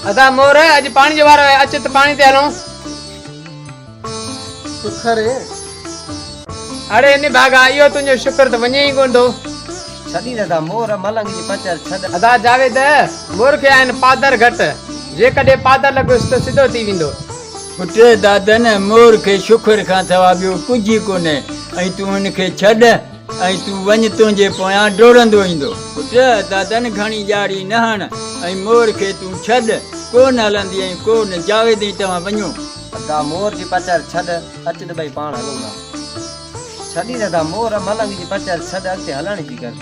अदा मोर अज पानी जो वारो है, अच त पानी ते हलूं। शुक्र है। अरे इन भागा इहो तुंहिंजो शुक्र त वञे ई कोन थो। छॾी दादा मोर मलंग जी पचर छॾ। अदा जावेद मोर खे आहिनि पादर घटि, जेकॾहिं पादर लॻुसि त सिधो थी वेंदो। पुट दादा न मोर खे शुक्र खां सवा ॿियो कुझु ई कोन्हे ऐं तूं हुनखे छॾ ऐं तूं वञ तुंहिंजे पोयां डोड़ंदो ईंदो। पुट दादा न खणी ॼाड़ी न हण ऐं मोर खे तूं छॾ, कोन हलंदी ऐं कोन जावेद ई तव्हां वञो। दादा मोर जी पचर छॾ, अच त भई पाण हलूं था। छॾी दादा मोर मलंग जी पचर छॾ, अॻिते हलण जी कर।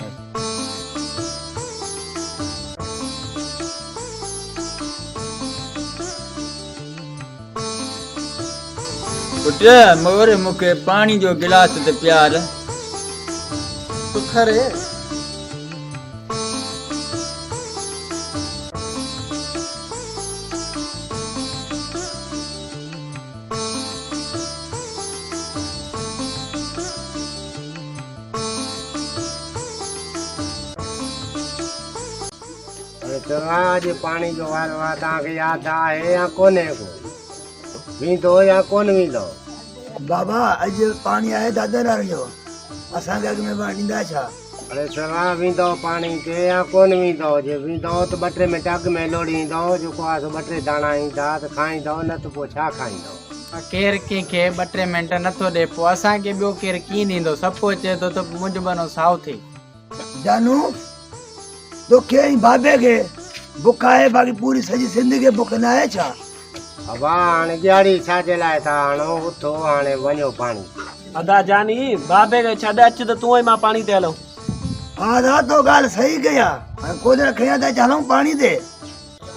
पुट मोर मूंखे पाणी जो गिलास त प्यार। शुक्र है। आज पानी जो वारो आहे, तव्हांखे यादि आहे या कोन्हे को? वेंदो या कोन वेंदो? बाबा अॼु पाणी आहे दादा जो, असांखे अॻु में पाणी ॾींदा छा? अरे चवा वेंदो पाणी ते या कोन वेंदो? जे वेंदो त 2-3 मिंट अॻु में लोड़ी ईंदो, जेको आहे सो 2-3 दाणा ईंदा त खाईंदो, न त पोइ छा खाईंदो? केरु कंहिंखे 2-3 मिंट नथो ॾे, पोइ असांखे ॿियो केरु कीअं ॾींदो? सभु अचे थो त मुंहिंजो बनो साओ थिए। जानू तोखे ऐं बाबे खे बुख आहे, बाक़ी पूरी सॼी सिंध खे बुख न आहे छा? हवा हाणे ॾियारी छाजे लाइ था आणो? उथो हाणे वञो पाणी। अदा जानी बाबे खे छॾ, अच त तूं ई मां पाणी ते हलूं। हा दा तो ॻाल्हि सही कई आहे, हाणे कोदर खयां था हलूं पाणी ते।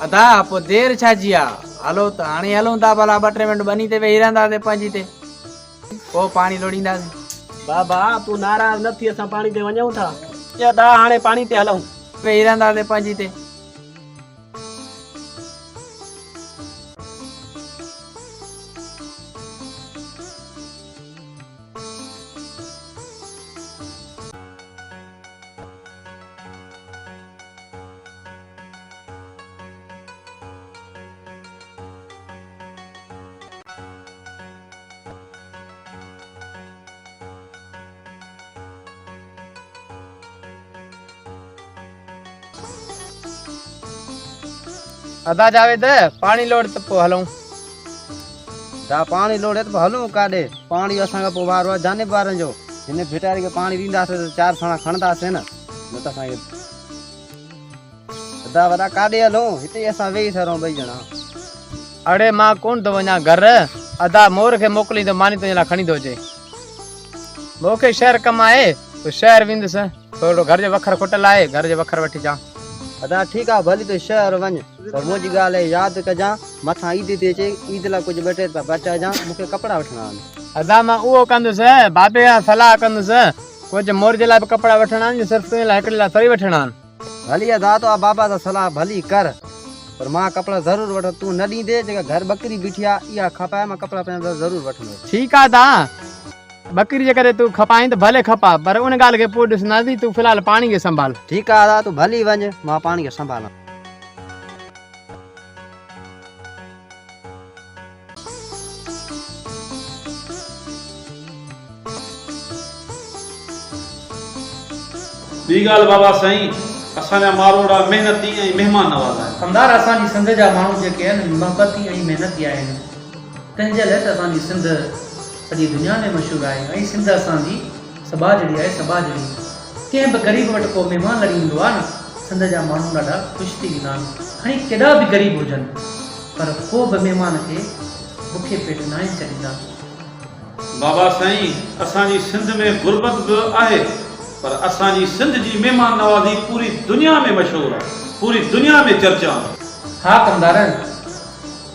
अदा पोइ देरि छाजी आहे? हलो त हाणे हलूं था, भला 2-3 मिंट बनी ते वेही रहंदासीं पंहिंजी ते, पोइ पाणी लोड़ींदासीं। बाबा तूं नाराज़ न थी, असां पाणी ते वञूं था या दा हाणे पाणी ते हलूं? वेही रहंदासीं पंहिंजी ते। अदा जावेद पानी लोड़ त पोइ हलूं। दा पाणी लोड़े त हलूं काॾे? पाणी असांखे पोइ वारो आहे जाने ॿारनि जो। हिन भिटारी खे पाणी ॾींदासीं त 4 सणा खणंदासीं न त असांखे। दा वॾा काॾे हलूं? हिते असां वेही सरूं 2 ॼणा। अड़े मां कोन थो वञा घर। अदा मोर खे मोकिलींदो, मानी तुंहिंजे लाइ खणी थो अचे। मूंखे शहर कमु आहे, तूं शहर वेंदुसि। थोरो घर जो वखर खुटल आहे, घर जो वखर वठी अचां। अदा ठीकु आहे, भली तूं शहर वञ, पर मुंहिंजी ॻाल्हि आहे यादि कजां, मथां ईद थी अचे, ईद लाइ कुझु 2-3 रुपया बचाइजां, मूंखे कपिड़ा वठणा आहिनि। अदा मां उहो कंदुसि, बाबे खां सलाह कंदुसि, कुझु मोर जे लाइ बि कपिड़ा वठणा आहिनि, सिर्फ़ु तुंहिंजे लाइ हिकिड़े लाइ थोरी वठणा आहिनि। भली अदा तो बाबा सां सलाह भली कर, पर मां कपिड़ा ज़रूरु वठां। तूं न ॾींदे, जेका घर बकरी बीठी आहे इहा खपाए, मां कपिड़ा पंहिंजा ज़रूरु वठंदो। ठीकु आहे दा, बकरी जे करे तूं खपाई त भले खपा, पर उन ॻाल्हि खे पोइ ॾिसंदासीं। तूं फ़िलहालु पाणी खे संभाल। ठीकु आहे अदा, तूं भली वञ, मां पाणी खे संभालां। ॿी ॻाल्हि बाबा साईं, असांजा मारोड़ा महिनती ऐं महिमान नवाज़ आहिनि। कमदार असांजी सिंध जा माण्हू जेके आहिनि मोहबती ऐं महिनती आहिनि, तंहिंजे लाइ त असांजी सिंध सॼी दुनिया में मशहूरु आहे। ऐं सिंध असांजी सभा जहिड़ी आहे, सभा जहिड़ी। कंहिं बि ग़रीब वटि को महिमान लड़ी ईंदो आहे न, सिंध जा माण्हू ॾाढा ख़ुशि थी वेंदा आहिनि। खणी केॾा बि ग़रीब हुजनि, पर को बि महिमान खे बुखे पेट न ई छॾींदा। बाबा साईं, असांजी सिंध में गुरबत बि आहे, पर असांजी सिंध जी महिमान नवाज़ी पूरी दुनिया में मशहूरु आहे, पूरी दुनिया में चर्चा आहे। हा कमदार,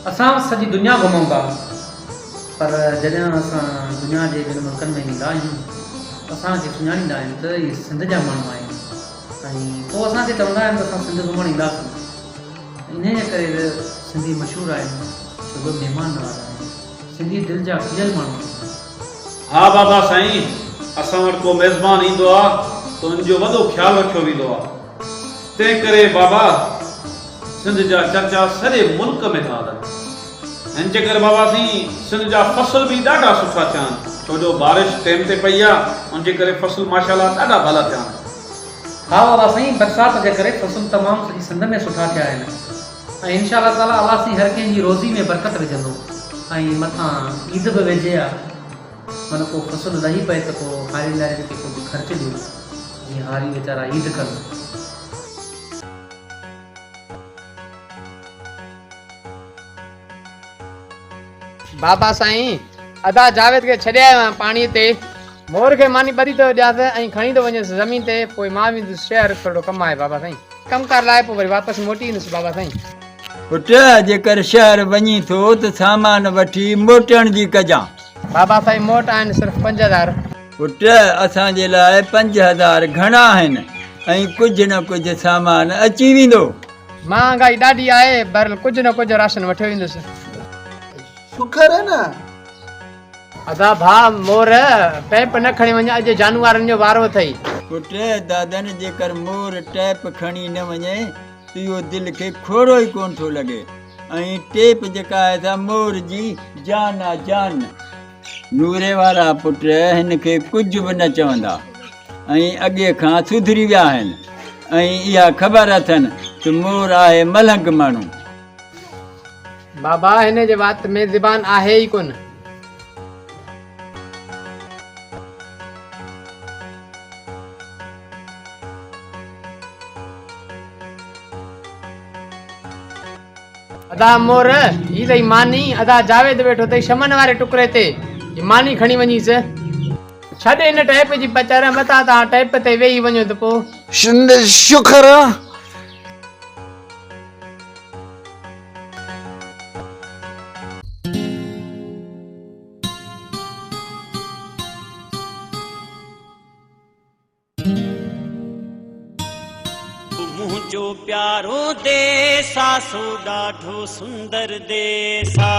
असां सॼी दुनिया घुमूं था, पर जॾहिं असां दुनिया जे ॿिनि मुल्कनि में ईंदा आहियूं, असांखे सुञाणींदा आहिनि त इहे सिंध जा माण्हू आहिनि, ऐं पोइ असांखे चवंदा आहिनि त असां सिंध घुमणु ईंदासीं। इन जे करे सिंधी मशहूरु आहिनि, छो जो महिमान नवाज़ आहिनि, सिंधी दिलि जा खिलियल माण्हू आहिनि। हा बाबा साईं, असां वटि को मेज़बान ईंदो आहे त उनजो वॾो ख़्यालु रखियो वेंदो आहे। तंहिं करे बाबा सिंध जा चर्चा सॼे मुल्क में था हलनि। हिन जे करे बाबा साईं सिंध जा फसल बि ॾाढा सुठा थिया आहिनि, छो जो बारिश टाइम ते पई आहे, उन जे करे फसल माशाल्लाह ॾाढा भला थिया आहिनि। हा बाबा साईं, बरसाति जे करे फसल तमामु सॼी सिंध में सुठा थिया आहिनि ऐं इंशाअल्लाह ताला अलाह साईं हर कंहिंजी रोज़ी में बरकत विझंदो ऐं मथां ईद बि वेझे आहे, माना पोइ फसल लही पए त पोइ हारी लाइ जेके कुझु ख़र्च ॾियो, जीअं हारी वीचारा ईद कनि। बाबा साईं अदा जावेद खे छॾे आयो आहियां पाणीअ ते, मोर खे मानी ॿधी थो ॾियांसि ऐं खणी थो वञेसि ज़मीन ते, पोइ मां वेंदुसि शहर थोरो कमु आहे बाबा साईं, कमकार लाइ पोइ वरी वापसि मोटी ईंदुसि बाबा साईं। पुट जेकर शहर वञी थो त सामान वठी मोटण जी कजां। बाबा साईं मोट आहिनि सिर्फ़ु 5000। पुट असांजे लाइ 5000 घणा आहिनि ऐं कुझु न कुझु सामान अची वेंदो। महांगाई ॾाढी आहे, पर कुझु न कुझु राशन वठियो ईंदुसि। शुक्र है ना। अदा भाउ मोर पैप न खणी वञे, अॼु जानवरनि जो वारो अथई। पुट दादन जेकर मोर टैप खणी न वञे त इहो दिलि खे खोड़ो ई कोन थो लॻे, ऐं टेप जेका आहे सा मोर जी जान आहे जान। नूरे वारा पुट हिन खे कुझु बि न चवंदा ऐं अॻे खां सुधरी विया आहिनि ऐं इहा ख़बर अथनि त मोर आहे मलंग माण्हू। बाबा हिन जे बात में ज़बान आहे ई कोन। अदा मोर ही तई मानी, अदा जावेद वेठो तई शमन वारे टुकरे ते, मानी खणी वञीस। छॾ हिन टैप जी पचर, मथां तव्हां टैप ते वेही वञो त पोइ। शुक्र है। मुझो प्यारो देसा सो ॾाढो सुंदर देसा,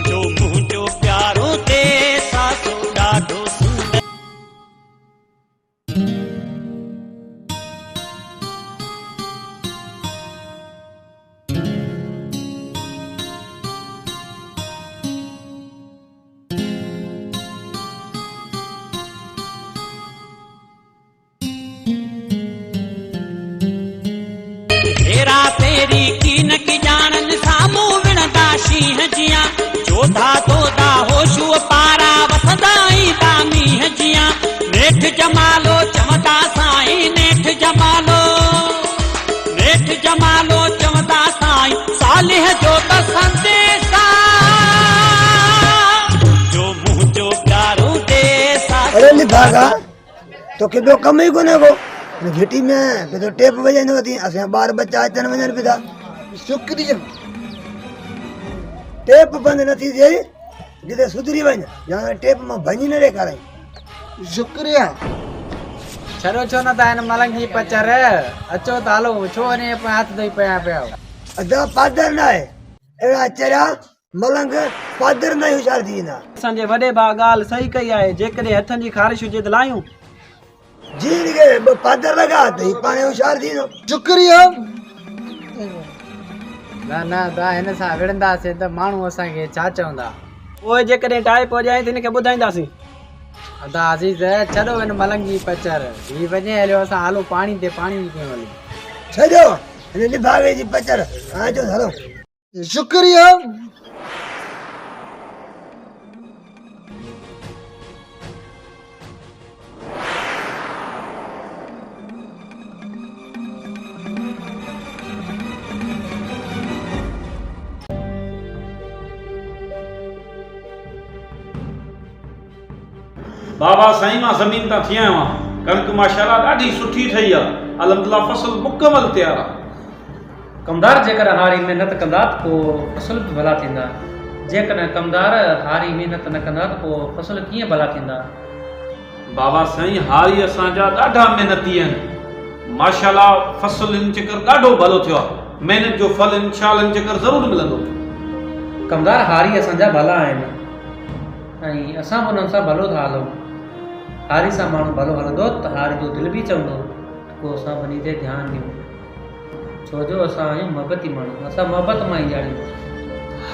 जो मुझो प्यारो देसा सो ॾाढो सुंदर। हेरा तेरी कीन की जानन सामू विणदा शीह जियां, जोधा तोदा होशू पारा वसदाई तामी जियां। नेठ जमालो चवदा साईं, नेठ जमालो चवदा साईं, सालिह जो त संदेसा, जो मुझो प्यारो देसा। अरे लिफागा तो के ॿियो कम ई कोन्हे को, घिटी में पे तो टेप वजाइंदो थी, असां ॿार बच्चा अचनि वञनि पिया। शुक्रिया। टेप बंद न थी थिए जिते सुधरी वञे, या टेप मां भञी न ॾेखाराई। शुक्रिया। छॾो छो न था हिन मलंग जी पचर, अचो त हलो, छो वञे हथ धोई पिया पिया। अदा पादर न आहे, अहिड़ा चरिया मलंग पादर न होशियार थी वेंदा। असांजे वॾे भाउ ॻाल्हि सही कई आहे, जेकॾहिं हथनि जी ख़ारिश हुजे त लायूं। जी के पादर लगा त पाणे होशियार थी वेंदो। शुक्रिया। न न ता हिन सां विढ़ंदासीं त माण्हू असांखे छा चवंदा। पोइ जेकॾहिं टाइप हो जाए त हिनखे ॿुधाईंदासीं। अदा अज़ीज़ छॾो हिन मलंग जी पचर, ही वञे हलियो, असां हलो पाणी ते पाणी कीअं वञे। छॾो हिन लिफाफे जी पचर, अचो हलो। शुक्रिया। बाबा साईं मां ज़मीन तां थी आयो आहियां, कणिक माशाल्लाह ॾाढी सुठी ठही आहे, अल्हम्दुलिल्लाह फसल मुकमल तयार आहे। कमदार जेकर हारी महिनत कंदा त पोइ फसल बि भला थींदा, जेकॾहिं कमदार हारी महिनत न कंदा त पोइ फसल कीअं भला थींदा। बाबा साईं हारी असांजा ॾाढा महिनती आहिनि, माशाल्लाह फसल इन चकर ॾाढो भलो थियो आहे, महिनत जो फल इंशाअल्लाह इन चकर ज़रूरु मिलंदो। कमदार हारी असांजा भला आहिनि ऐं असां बि उन्हनि सां भलो था हलूं। हारी सां माण्हू भलो हलंदो त हारी जो दिलि बि चवंदो को असां वञी ते ध्यानु ॾियूं, छो जो असां आहियूं मोहबती माण्हू, असां मोहबत मां ई ॼाणियूं।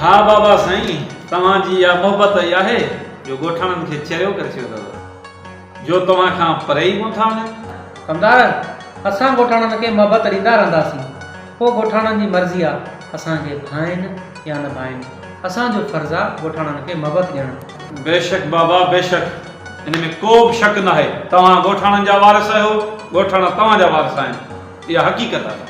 हा बाबा साईं, तव्हांजी इहा मोहबत ई आहे जो ॻोठाणनि खे चरियो करे छॾियो अथव, जो तव्हां खां परे ई कोन था वञनि। कमदार, असां ॻोठाणनि खे मोहबत ॾींदा रहंदासीं, पोइ ॻोठाणनि जी मर्ज़ी आहे असांखे भाइनि या न भाइनि, असांजो फर्ज़ु आहे ॻोठाणनि खे मोहबत ॾियणु। बेशक बाबा बेशक, इन में को बि शक न आहे। तव्हां ॻोठाणनि जा वारिस आहियो, ॻोठाणा तव्हांजा वारिस आहिनि, इहा हक़ीक़त आहे।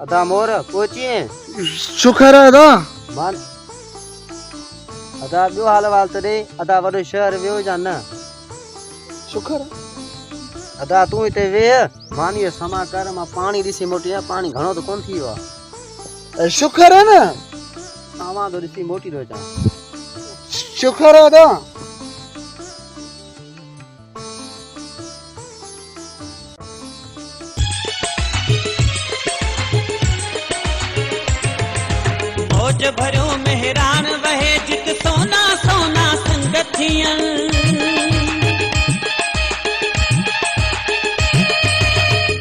अदा मोर पहुचिए शुक्र है अदा। मान अदा ॿियो हाल वाल त ॾे, अदा वॾो शहर वियो या न? शुक्र अदा तूं हिते वेह, मान इहो समाचार मां पाणी ॾिसी मोटी आहियां, पाणी घणो त कोन थी वियो आहे। शुक्र है ना, आवां तो ॾिसी मोटी थो अचां। शुक्र है अदा। मौज भरियो मेहरान वहे जित सोना सोना संगतियां,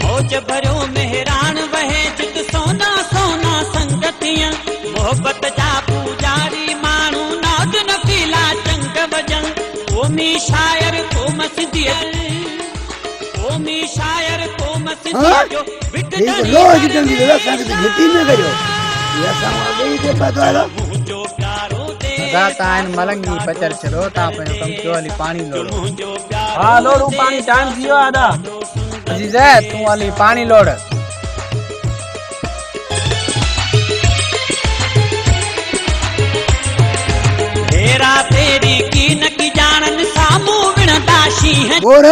मौज भरियो मेहरान वहे जित सोना सोना संगतियां, मोहब्बत जा पूजारी माण्हू नाद नफीला चंग वजन, क़ौमी शायर को मस्जिद, क़ौमी शायर को मस्जिद जो बिट ये तो लो जी जल्दी जरा सांग से घटी में करो, ये सामा गई के पता है। मुंहिंजो प्यारो दे अदा तान मलंगी पचर छॾो, तव्हां पंहिंजो कमु कयो, हली पाणी लोड़ो। मुंहिंजो प्यारो हा लोड़ू पाणी, टाइम थी वियो आहे अदा। अजीज़ तूं हली पाणी लोड़। हेरा तेरी कीन की जानन सामूं विणंदा शींहं, और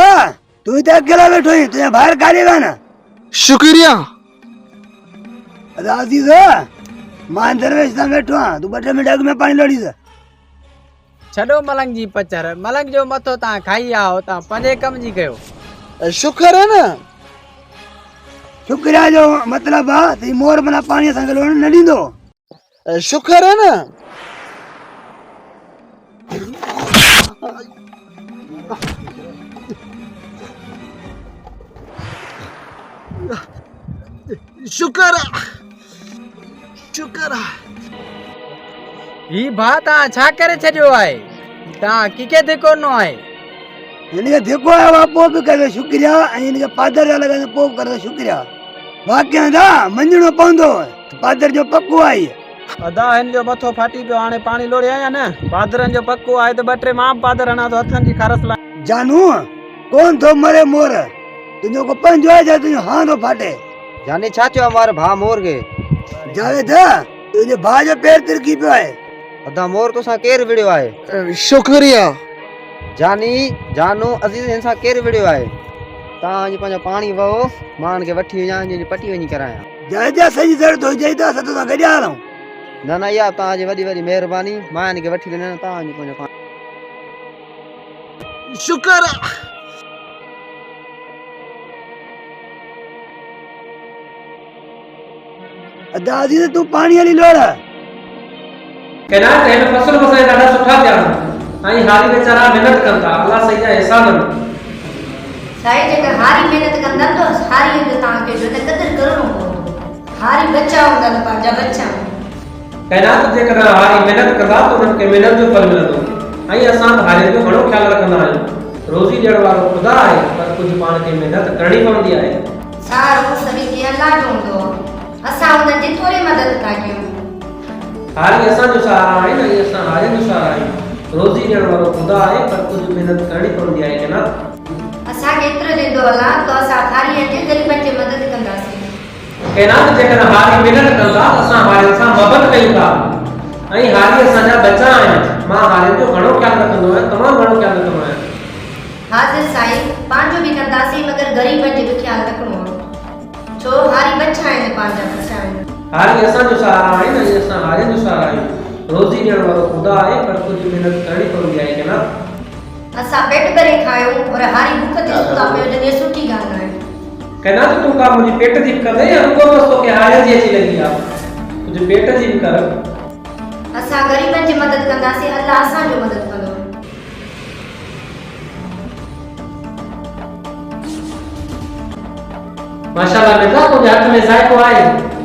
तू इधर अकेला बैठो है, तुझे बाहर काढ़ेगा ना। शुक्रिया अदा अजीज, मां दरवेश सां बैठो हां, तू 2 मिनट अॻु में पाणी लोड़ी दे। छॾो मलंग जी पचर, मलंग जो मथो तव्हां खाई आओ, तव्हां पंहिंजे कम जी कयो। शुक्र है ना, शुक्रिया जो मतलब आहे त मोर मना पाणी असांखे लोड़ न ॾींदो। शुक्र है ना। शुक्र शुक्र ही भा तव्हां छा करे छॾियो आहे, तव्हां कंहिंखे धिको न आहे। हिनखे जेको आहे उहा पोइ बि करे शुक्रिया, ऐं हिनखे पादर जा लॻाईंदो पोइ बि करे शुक्रिया। वाक़ई दा मंझणो पवंदो, पादर जो पको आहे। अदा हिन जो मथो फाटी पियो, हाणे पाणी लोड़े आया न, पादरनि जो पको आहे त 2-3 मां पादर हणा तो हथनि जी खारस लाइ। जानू कोन थो मरे मोर, तुंहिंजो को पंहिंजो आहे, तुंहिंजो हां थो फाटे। जाने छा थियो हमारे भा मोर के? जावेद तुंहिंजे भाउ जो पैर तिरकी पियो आहे। अदा मोर तोसां केरु विड़ियो आहे? शुक्रिया जानी जानू अज़ीज़ हिन सां केरु विड़ियो आहे? तव्हां पंहिंजो पाणी वहो, मां हिनखे वठी वञां, हिनजी पटी वञी करायां। जावेद सही ज़रूरत हुजे त असां तोसां गॾु हलूं। न न इहा तव्हांजी वॾी वॾी महिरबानी, मां हिनखे वठी वञां, तव्हांजो पंहिंजो पाणी। शुक्र अदा अजीज तूं पाणी हली लोड़। कहना है हिन फसल मसाए ॾाढा सुठा थिया ऐं हारी वीचारा महिनत कनि था, अलाह सही जा हिसाब आहिनि। साईं जेकर हारी महिनत कंदा तो हारी जो तव्हांखे जो त क़दर करणो पवंदो, हारी बच्चा हूंदा त पंहिंजा बच्चा। कहना त जेकर हारी महिनत कंदा त उन्हनि खे महिनत जो फल मिलंदो, ऐं असां हारी जो घणो ख़्यालु रखंदा आहियूं। रोज़ी ॾियण वारो ख़ुदा आहे, पर कुझु पाण खे महिनत करणी पवंदी आहे। सारो सभी के अल्लाह जो हूंदो, असां उन्हनि जी थोरी मदद था कयूं। हारी असांजो सहारा आहे न, ऐं असां हारियुनि जो सहारा आहियूं। रोज़ी ॾियण वारो ख़ुदा आहे, पर कुझु महिनत करणी पवंदी आहे। कहना असांखे एतिरो ॾींदो अल्लाह त असां हारीअ जे ग़रीबनि जी मदद कंदासीं। कहना त जेकर हारी महिनत कंदा त असां हारियुनि सां मोहबत कयूं था, ऐं हारी असांजा बच्चा आहिनि। मां हारियुनि जो घणो ख़्यालु रखंदो आहियां, तमामु घणो ख़्यालु रखंदो आहियां। हाज़िर साईं, पंहिंजो बि कंदासीं, मगर ग़रीबनि जो बि ख़्यालु रखणो आहे, छो हारी बच्चा आहिनि, पंहिंजा बच्चा आहिनि। हारी असांजो सहारा आहे न, ऐं असां हारियुनि जो सहारा आहियूं। रोज़ी ॾियण वारो ख़ुदा आहे, पर कुझु महिनत करणी पवंदी आहे। कहना असां पेट भरे खायूं और हारी भूख ते सुता पियो, जॾहिं सुठी ॻाल्हि आहे। है ना। तो तू का मुझे पेट जी कर दे या रुको बस तो के हालत जी अची लगी आ तुझे पेट जी कर। असां ग़रीबनि जी मदद कंदासीं, अल्लाह असांजो मदद कंदो। माशाल्लाह बेटा तुझे हथ में जायको आए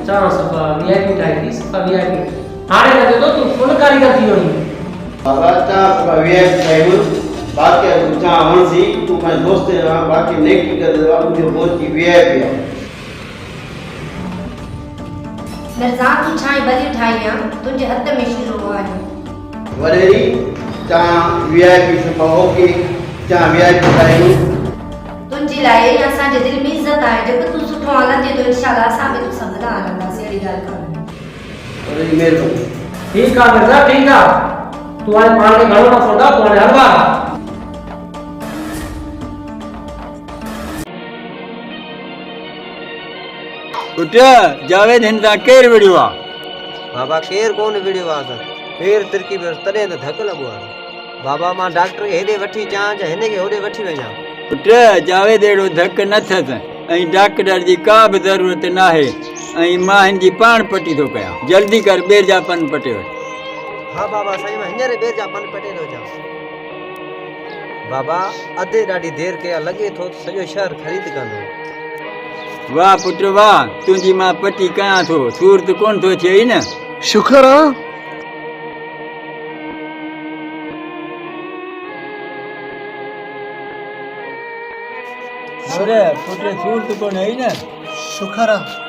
चारों सफा वीआईपी ठाई थी सफा वीआईपी हाणे लगे तो तू फुल कारीगर थी वई। बाबा चा वीआईपी ठाई बाकी चा वणसी तू मैं दोस्त है बाकी नेकी कर दे मुझे बहुत की वीआईपी है। मिर्ज़ा तू छाई भली ठाई आ तुझे हथ में शीरो आहे। वरेरी चा वीआईपी सफा ओके चा वीआईपी ठाई तुंहिंजी लाइ असांजे दिलि में इज़त आहे। जेको तूं सुठो हलंदे तो इंशाअल्लाह असां बि तोसां भला हलंदासीं। अहिड़ी ॻाल्हि कोन्हे। वरेरी महिरबानी। ठीक आ मिर्ज़ा ठीक आ तू हाणे पाण खे घणो न फोड़ा तू हाणे हलवा। पुट जावेद हिन सां केरु विड़ियो आहे? बाबा केर कोन विड़ियो आहे पेर तिरकी पियो तॾहिं त धक लॻो आहे। बाबा मां डॉक्टर खे हेॾे वठी अचां या हिन खे होॾे वठी वञा। पुट जावेद अहिड़ो धक न थियसि ऐं डॉक्टर जी का बि ज़रूरत न आहे ऐं मां हिन जी पाण पटी थो कयां। जल्दी कर ॿेर जा पन पटे वठ। हाँ बाबा साईं मां हींअर ॿेर जा पन पटे थो अचां। बाबा अधे ॾाढी देरि कया लॻे थो सॼो शहर ख़रीद कंदो। वाह पुट वाह तुंहिंजी मां पटी कयां थो सूरत कोन थो थिए न। शुक्र आहे। मोर पुट सूरत कोन है न। शुक्र आहे।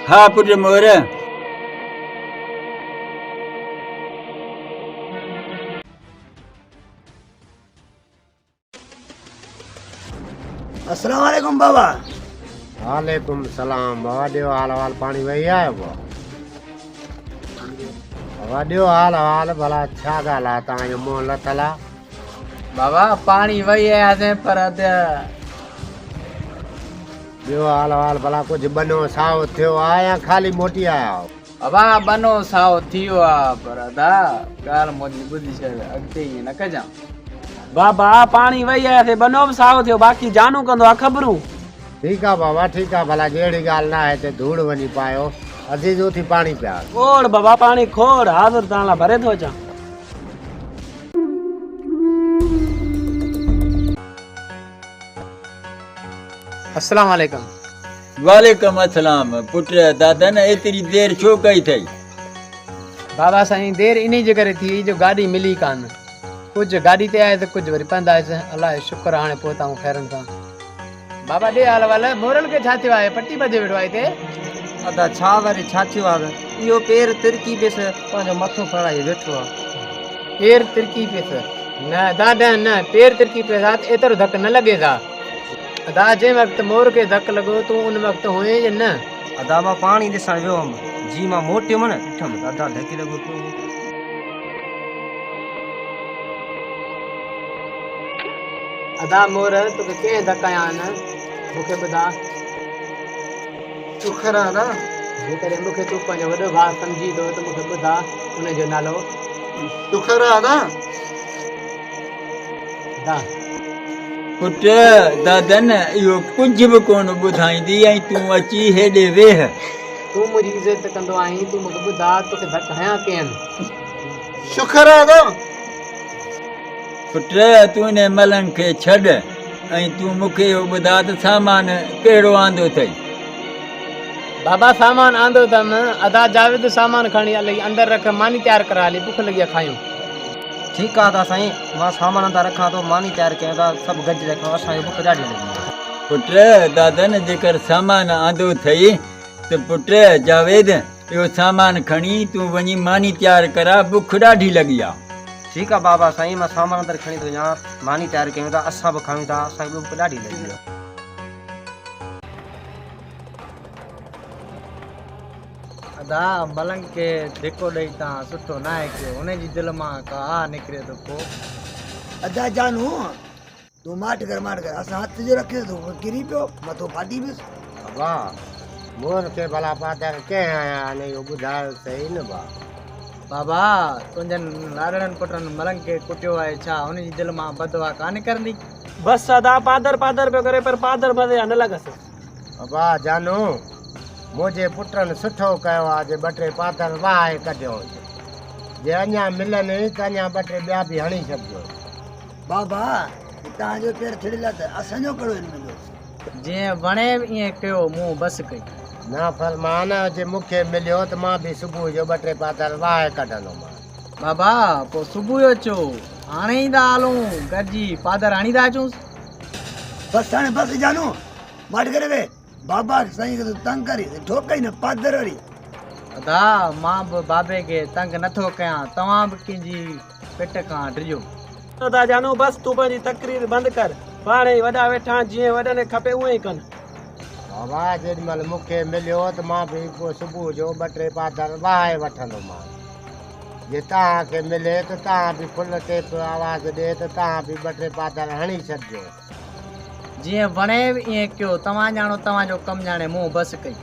हाँ पुट मोर। अस्सलाम वालेकुम बाबा। वालेकुम सलाम। बाबा ॾियो हाल हवाल पाणी वही आयो बाबा? बाबा ॾियो हाल हवाल भला छा ॻाल्हि आहे तव्हांजो मुंहुं लथल आहे? बाबा पाणी वही आयासीं पर ॿियो हाल हवाल भला कुझु बनो साओ थियो आहे या ख़ाली मोटी आया आहियो? बाबा बनो साओ थियो आहे पर ॻाल्हि मुंहिंजी ॿुधी छॾ अॻिते ईअं न कजां। बाबा पाणी वही आयासीं बनो बि साओ थियो बाक़ी जानू कंदो आहे ख़बरूं। ठीकु आहे बाबा ठीकु आहे भला जहिड़ी ॻाल्हि न आहे त धूड़ वञी पायो अधी जो थी पाणी पिया। खोड़ बाबा पाणी खोड़ हाज़िर तव्हां लाइ भरे थो अचां। अस्सलाम वालेकुम। वालेकुम अस्सलाम। पुट दादा न एतिरी देरि छो कई अथई? बाबा साईं देरि इन जे करे थी जो गाॾी मिली कान। कुझु गाॾी ते आहे त कुझु वरी पंधि आयसि। अलाए शुक्र हाणे पहुताऊं खैरनि सां। बाबा ॾे हाल वाल मोरल खे छा थियो आहे पटी बजे वेठो आहे हिते? अदा छा वरी छा थियो आहे इहो पेर तिरकी पियसि पंहिंजो मथो फड़ाए वेठो आहे। पेर तिरकी पियसि? न दादा न पेर तिरकी पियसि आहे त एतिरो धक न लॻे था। अदा जंहिं वक़्तु मोर खे धक लॻो तूं उन वक़्तु हुए या न? अदा मां पाणी ॾिसण वियो हुअमि जी मां मोटियुमि न ॾिठमि अदा ढकी लॻो पियो। अदा मोर तोखे कंहिं धक आया आहिनि मूंखे ॿुधा। शुक्र आहे अदा। जेकॾहिं मूंखे तूं पंहिंजो वॾो भाउ सम्झी थो त मूंखे ॿुधा उनजो नालो। शुक्र आहे अदा। अदा पुट दादन इहो कुझु बि कोन ॿुधाईंदी ऐं तूं अची हेॾे वेह। तूं मुंहिंजी इज़त कंदो आहीं तूं मूंखे ॿुधा तोखे धक हयां कंहिं। शुक्र आहे अदा। पुट तूं हिन मलंग खे छॾ ऐं तूं मूंखे इहो ॿुधा त सामान कहिड़ो आंदो अथई? बाबा सामान आंदो अथमि। अदा जावेद सामान खणी हली अंदरि रख मानी तयारु करा हली बुख लॻी आहे खायूं। ठीकु आहे अदा साईं मां सामान अंदरि रखां थो मानी तयारु कयूं था सभु गॾु रखो असांखे बुख ॾाढी लॻी आहे। पुट दादन जेकर सामान आंदो अथई त पुट जावेद इहो सामान खणी तूं वञी मानी तयारु करा बुख ॾाढी लॻी आहे। ठीकु आहे बाबा साईं मां सामान अंदरि खणी थो वञा मानी तयारु कयूं था असां बि खायूं था असांखे बुख ॾाढी लॻी आहे। अदा मलंग के धिको ॾेई तव्हां सुठो न आहे कयो हुनजी दिलि मां का निकिरे थो पोइ। अदा जानू तूं माठ कर असां हथ जो रखे थो किरी पियो मथो फाटी पियुसि। बाबा मोर खे भला पाता कंहिं आया हाणे इहो ॿुधायो सही न बा। बाबा तुंहिंजनि लाड़नि पुटनि मलंग खे कुटियो आहे छा हुनजी दिलि मां बदवा कान निकिरंदी? बस अदा पादर पादर पियो करे पर पादर भले न लॻसि। वाह जानू मुंहिंजे पुटनि सुठो कयो आहे जे 2 टे पातल वाहे कढियो जे अञा मिलनि त अञा 2 टे ॿिया बि हणी छॾिजो। बाबा तव्हांजो पेर थिड़ियल त असांजो कहिड़ो हिन में जीअं वणे ईअं कयो मूं बसि कई। न फरमान जे मूंखे मिलियो त मां बि सुबुह जो 2 टे पातल वाहे कढंदोमांसि। बाबा पोइ सुबुह जो अचो हाणे ई था हलूं गॾिजी पादर हणी था अचूं। बस हाणे बस जानू माट करे वे बाबा साईं खे तंग करी ठोकई न पादर वारी। अदा मां बि बाबे खे तंग नथो कयां तव्हां बि कंहिंजी पेट खां डिॼो। ता जानू बस तूं पंहिंजी तकरीर बंदि कर पाणे ई वॾा वेठा जीअं वॾनि खपे उअं ई कनि। बाबा जेॾीमहिल मूंखे मिलियो त मां बि पोइ सुबुह जो 2 टे पातल वाहे वठंदोमांसि। जे तव्हांखे मिले त तव्हां बि फुल टेप आवाज़ ॾिए त तव्हां बि 2 टे पातल हणी छॾिजो। जीअं वणे ईअं कयो तव्हां ॼाणो तव्हांजो कमु ॼाणे मूं बसि कई।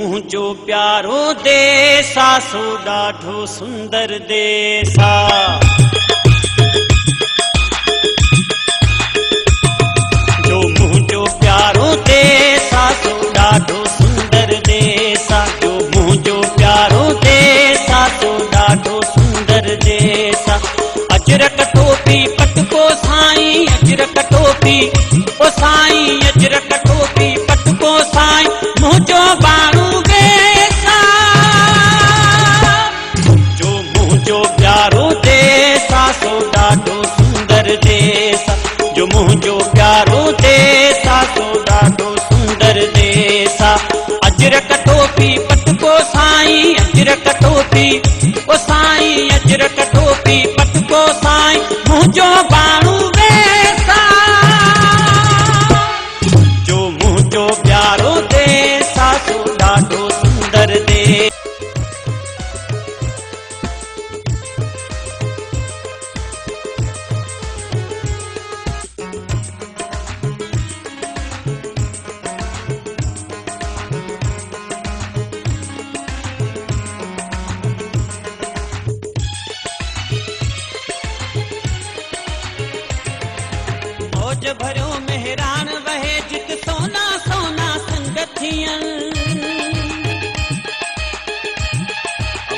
मुंहिंजो प्यारो देश आ सो ॾाढो सुंदर देश आ। जो मुंहिंजो प्यारो देश आ सो ॾाढो सुंदर देश आ। जो मुंहिंजो प्यारो देश आ सो ॾाढो सुंदर देश आ। अजरक टोपी पटको साईं अजरक टोपी ओ साईं अजरक टोपी पटको साईं मुंहिंजो बाणू वेसा। जो मुंहिंजो प्यारो देश आ सो ॾाढो सुंदर देश आ। जो मुंहिंजो प्यारो देश आ सो ॾाढो सुंदर देश आ। अजरक टोपी पटको साईं अजरक टोपी ओ साईं अजरक टोपी पटको साईं मुंहिंजो बाणू वेसा। जो मुंहिंजो प्यारो देश आ सो ॾाढो सुंदर देश। मौज भरियो मेहरान वहे जित सोना सोना संगथियन।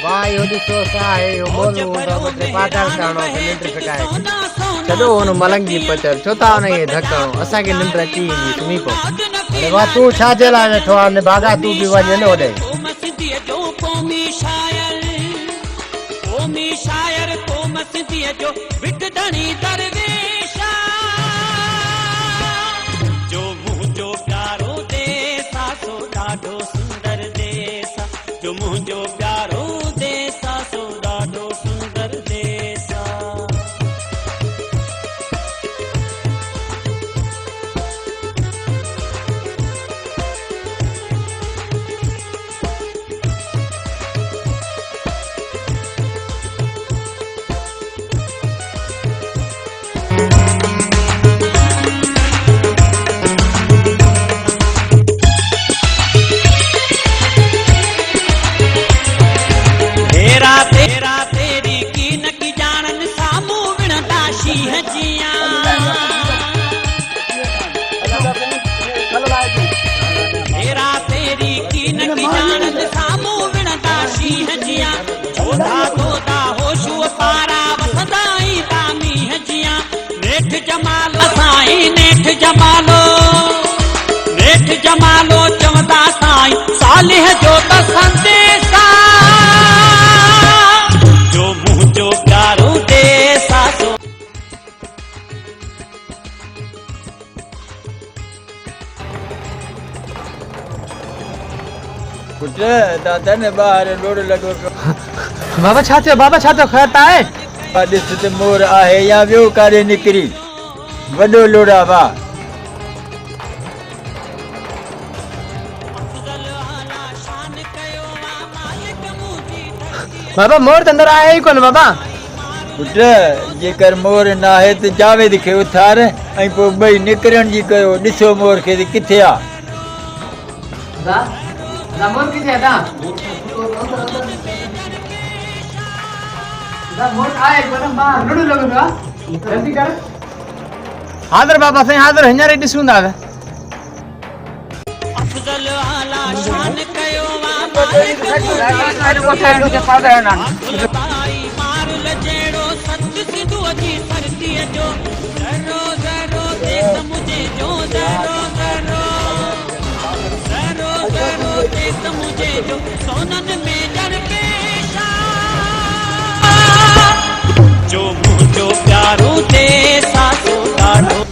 भाई ओडी सोसा है यो बोलू तो 2 टे पातल काणो निंड फिटाए छॾो हुन मलंगी पचर छो था हुन खे धकणो असांखे निंड अची वेंदी सुम्ही पओ। अरे वाह तू छाजे लाइ वेठो आहे भागा तू बि वञ न ओॾे। जो क़ौमी शायर क़ौम सिंधीअ जो विकदणी दरवेश आ। जो मुंहिंजो प्यारो देश आ सो ॾाढो सुंदर देश आ। जो मुंहिंजो प्यारो देश आ सो ॾाढो सुंदर देश आ। साईं नेठ जमालो चवंदा साईं सालिह जो त संदेसा जो मुंहिंजो प्यारो देसा पुट दादा ने ॿाहिरि लोड़ लॻो पियो बाबा छा थियो ख़ैर त आहे ॾिस त मोर आहे या ॿियो काॾे निकिरी वॾो लोड़ा वाह बाबा मोर त अंदरि आहे ई कोन बाबा पुट जेकर मोर न आहे त जावेद खे उथार ऐं पोइ ॿई निकिरण जी कयो ॾिसो मोर खे किथे आहे मोर किथे आहे मोर आहे कोन ॿाहिरि लुड़ो लॻो पियो आहे जल्दी कर हाज़िर बाबा साईं हाज़िर हींअर ई ॾिसूं था अफजल आला शान कयो मार लजेड़ो सत सिंधुअ जी धरतीअ जो ज़रो ज़रो देस मुझे जो ज़रो ज़रो ज़रो ज़रो देस मुझे जो सोनन में जड़ पेशा जो मुझो प्यारो देस आसो ॾाढो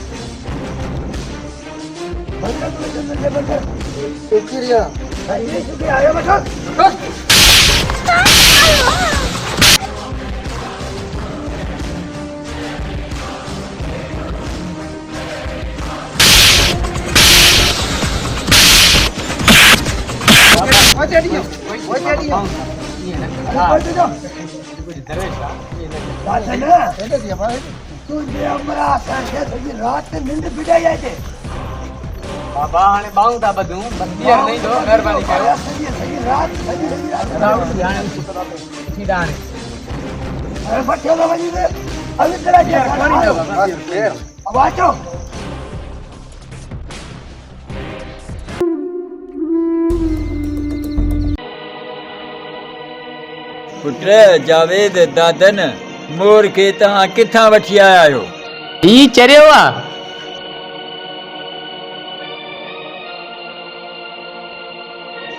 बाबा हाणे बाऊं था ॿधूं ॿधीअ नहीं दो महिरबानी कयो पुट जावेद दादन मोर खे तव्हां किथां वठी आया आहियो ही चरियो आहे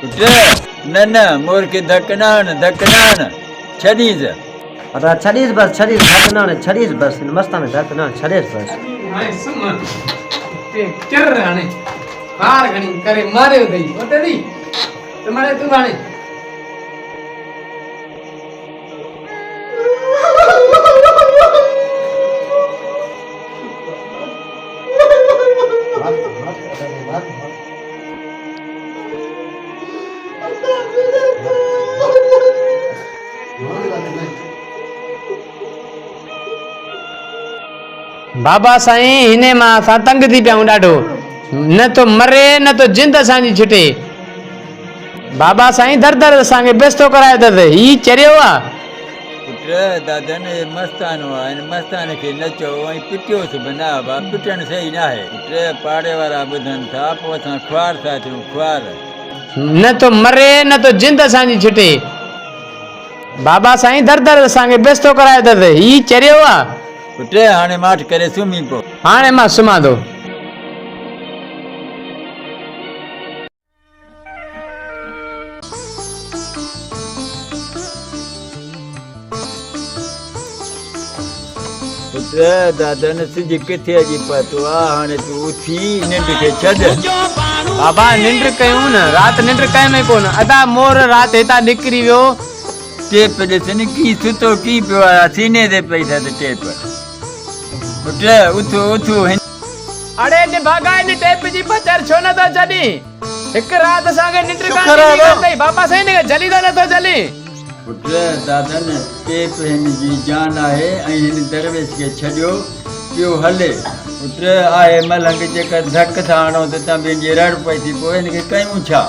पुट न मोर खे धक न छॾीस अदा छॾीस बस छॾीस बस मस्ता में धक न छॾीस बस चर हाणे हार घणी करे मारियो अथई उते दी तुम्हारे तू हाणे बाबा साईं हिने मां असां तंग थी पिया ॾाढो न तो मरे न तो जिंद असांजी छुटे बाबा साईं दर दर असांखे बेस्तो कराए अथसि ही चरियो आहे पुट दादन मस्तानो आहे मस्तान खे नचो ऐं पिटियोसि बि न पिटणु सही न आहे पुट पाड़े वारा ॿुधनि था पोइ असां ख्वार था थियूं ख्वार न तो मरे न तो जिंद असांजी छुटे बाबा साईं दर दर असांखे बेस्तो कराए अथसि ही चरियो आहे पुट हाणे माठ करे सुम्ही पो हाणे मां सुम्हां थो पुट दादन सिज किथे अची पतो आहे हाणे तूं उथी निंड खे छॾ बाबा निंड कयूं न राति निंड कयो में कोन अदा मोर राति हितां निकिरी वियो टेप ॾिसनि की सुतो की पियो आहे सीने ते पई अथसि टेप पुट उथो अड़े ने भागा इन टेप जी पचर छो न तो जली हिकु राति असांखे निंड कान बाबा साईं ने जली त नथो जली पुट दादन टेप हिन जी जान आहे ऐं हिन दरवेश खे छॾियो पियो हले पुट आहे मलंग जेकर धक था हणो त तव्हां पंहिंजी रड़ पई थी पोइ हिनखे कयूं छा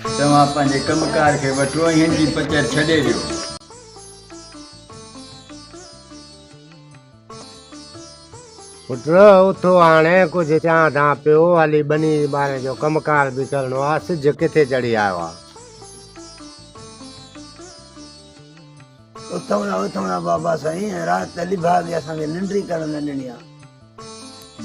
तव्हां पंहिंजे कमकार खे वठो ऐं हिन जी पचर छॾे ॾियो पुट उथो हाणे कुझु चवां था पियो हली बनी ॿारनि जो कमकार बि करिणो आहे सिज किथे चढ़ी आयो आहे उथऊं ना बाबा साईं राति लिभा बि असांखे निंड ई करण न ॾिनी आहे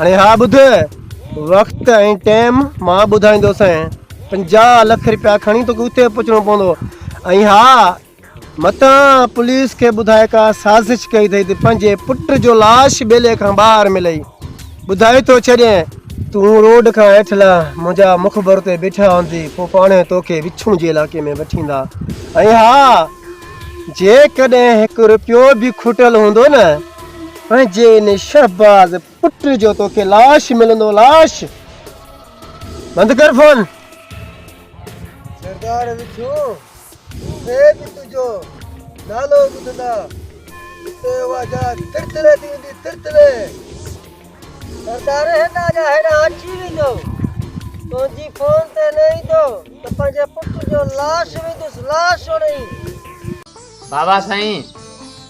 हाणे हा ॿुध वक़्तु ऐं टाइम मां ॿुधाईंदोसीं 50 लख रुपया खणी तोखे उते पहुचणो पवंदो ऐं हा मतां पुलिस खे ॿुधाए का साज़िश कई अथई त पंहिंजे पुट जो लाश ॿेले खां ॿाहिरि मिलई ॿुधाए थो छॾियां तूं रोड खां हेठि मुंहिंजा मुखबर ते बीठा हूंदी पोइ पाण तोखे विछूं जे इलाइक़े में वठींदा ऐं हा जेकॾहिं 1 रुपयो बि खुटियल हूंदो न पंहिंजे इन शहबाज़ पुट जो तोखे लाश मिलंदो लाश बंदि कर फोन सरदार विछो बि तुंहिंजो नालो ॿुधंदा उते वाजा तिरतले थी वेंदी तिरतले सरदार हेॾा जा हेॾा अची वेंदो तुंहिंजी फोन ते न ईंदो त पंहिंजे पुट जो लाश वेंदुसि लाश उड़ई बाबा साईं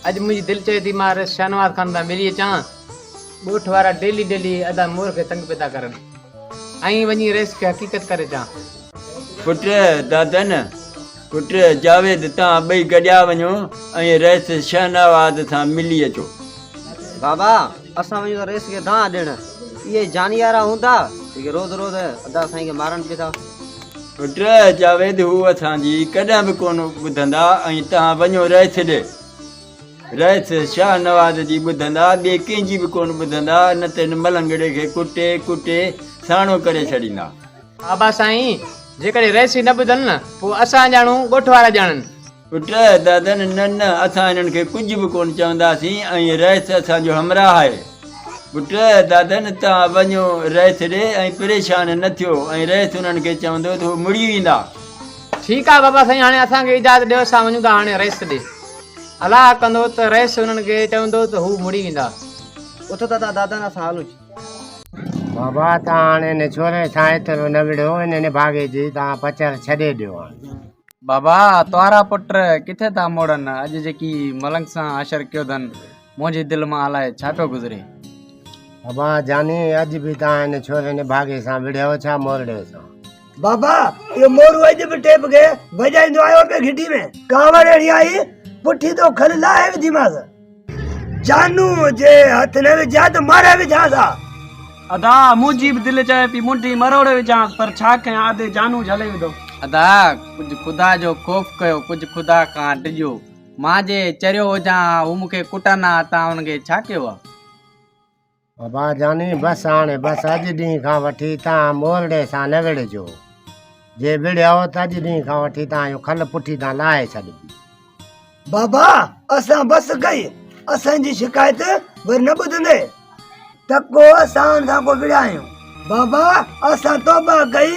अॼु मुंहिंजी दिलि चए थी मां शहनवाज़ ख़ान सां मिली अचां ॻोठ वारा डेली अदा मोर खे तंग पिया करनि ऐं वञी रेस खे हक़ीक़त करे अचां पुट दादन पुट जावेद तव्हां ॿई गॾिया वञो ऐं रेस शहनवाज़ सां मिली अचो बाबा असां वञूं रेस खे धां ॾियण इहे जानियारा हूंदा जेके रोज़ अदा साईं खे मारनि पिया था पुट जावेद हू असांजी कॾहिं बि कोन ॿुधंदा ऐं तव्हां वञो रेस ॾे रेस शहनवाज़ जी ॿुधंदा ॿिए कंहिंजी बि कोन ॿुधंदा न त हिन मलंगड़े खे कुटे साणो करे छॾींदा बाबा साईं जेकॾहिं रेस ई न ॿुधनि न पोइ असां ॼाणूं ॻोठ वारा ॼाणनि पुट दादन न असां हिननि खे कुझु बि कोन चवंदासीं ऐं रेस असांजो हमराह आहे पुट दादन तव्हां वञो रेस ॾे ऐं परेशान न थियो ऐं रेस हुननि खे चवंदो त हू मुड़ी वेंदा ठीकु आहे बाबा साईं हाणे असांखे इजाज़त ॾियो असां वञूं था हाणे रेस ॾे अलाह कंदो त रेस हुननि खे चवंदो त हू मुड़ी वेंदा उथो त दादा असां हलूं बाबा तव्हां हाणे हिन छोरे सां एतिरो न विढ़ो हिन भागे जी तव्हां पचर छॾे ॾियो हाणे बाबा तोरा पुट किथे था मोड़नि अॼु जेकी मलंग सां अशर कयो अथनि मुंहिंजी दिलि मां अलाए छा पियो गुज़रे बाबा जानी अॼु बि तव्हां हिन छोरे ने भागे सां विढ़ियो छा मोरड़े सां बाबा ये मोरू अॼु बि टेप के वॼाईंदो आयो पे घिटी में कावड़ अहिड़ी आई पुठी तो खल लाहे विधीमांसि जानू जे हथ न विझा त मारे विझां था अदा मुंहिंजी बि दिलि चए पई मुंडी मरोड़े विझांसि पर छा कयां आदे जानू झले विधो अदा कुझु ख़ुदा जो ख़ौफ़ कयो कुझु ख़ुदा खां डिॼो मां जे चरियो हुजां हू मूंखे कुटंदा तव्हां हुनखे छा कयो आहे बाबा जानी बसि हाणे बसि अॼु ॾींहं खां वठी तव्हां मोरड़े सां न विढ़जो जे विढ़ियो त अॼु ॾींहं खां वठी तव्हांजो खल पुठी तां लाहे छॾिबी बाबा असां बस कई असांजी शिकायत वर न ॿुधंदे त को असां हुन सां को विढ़ायूं बाबा असां तौबा कई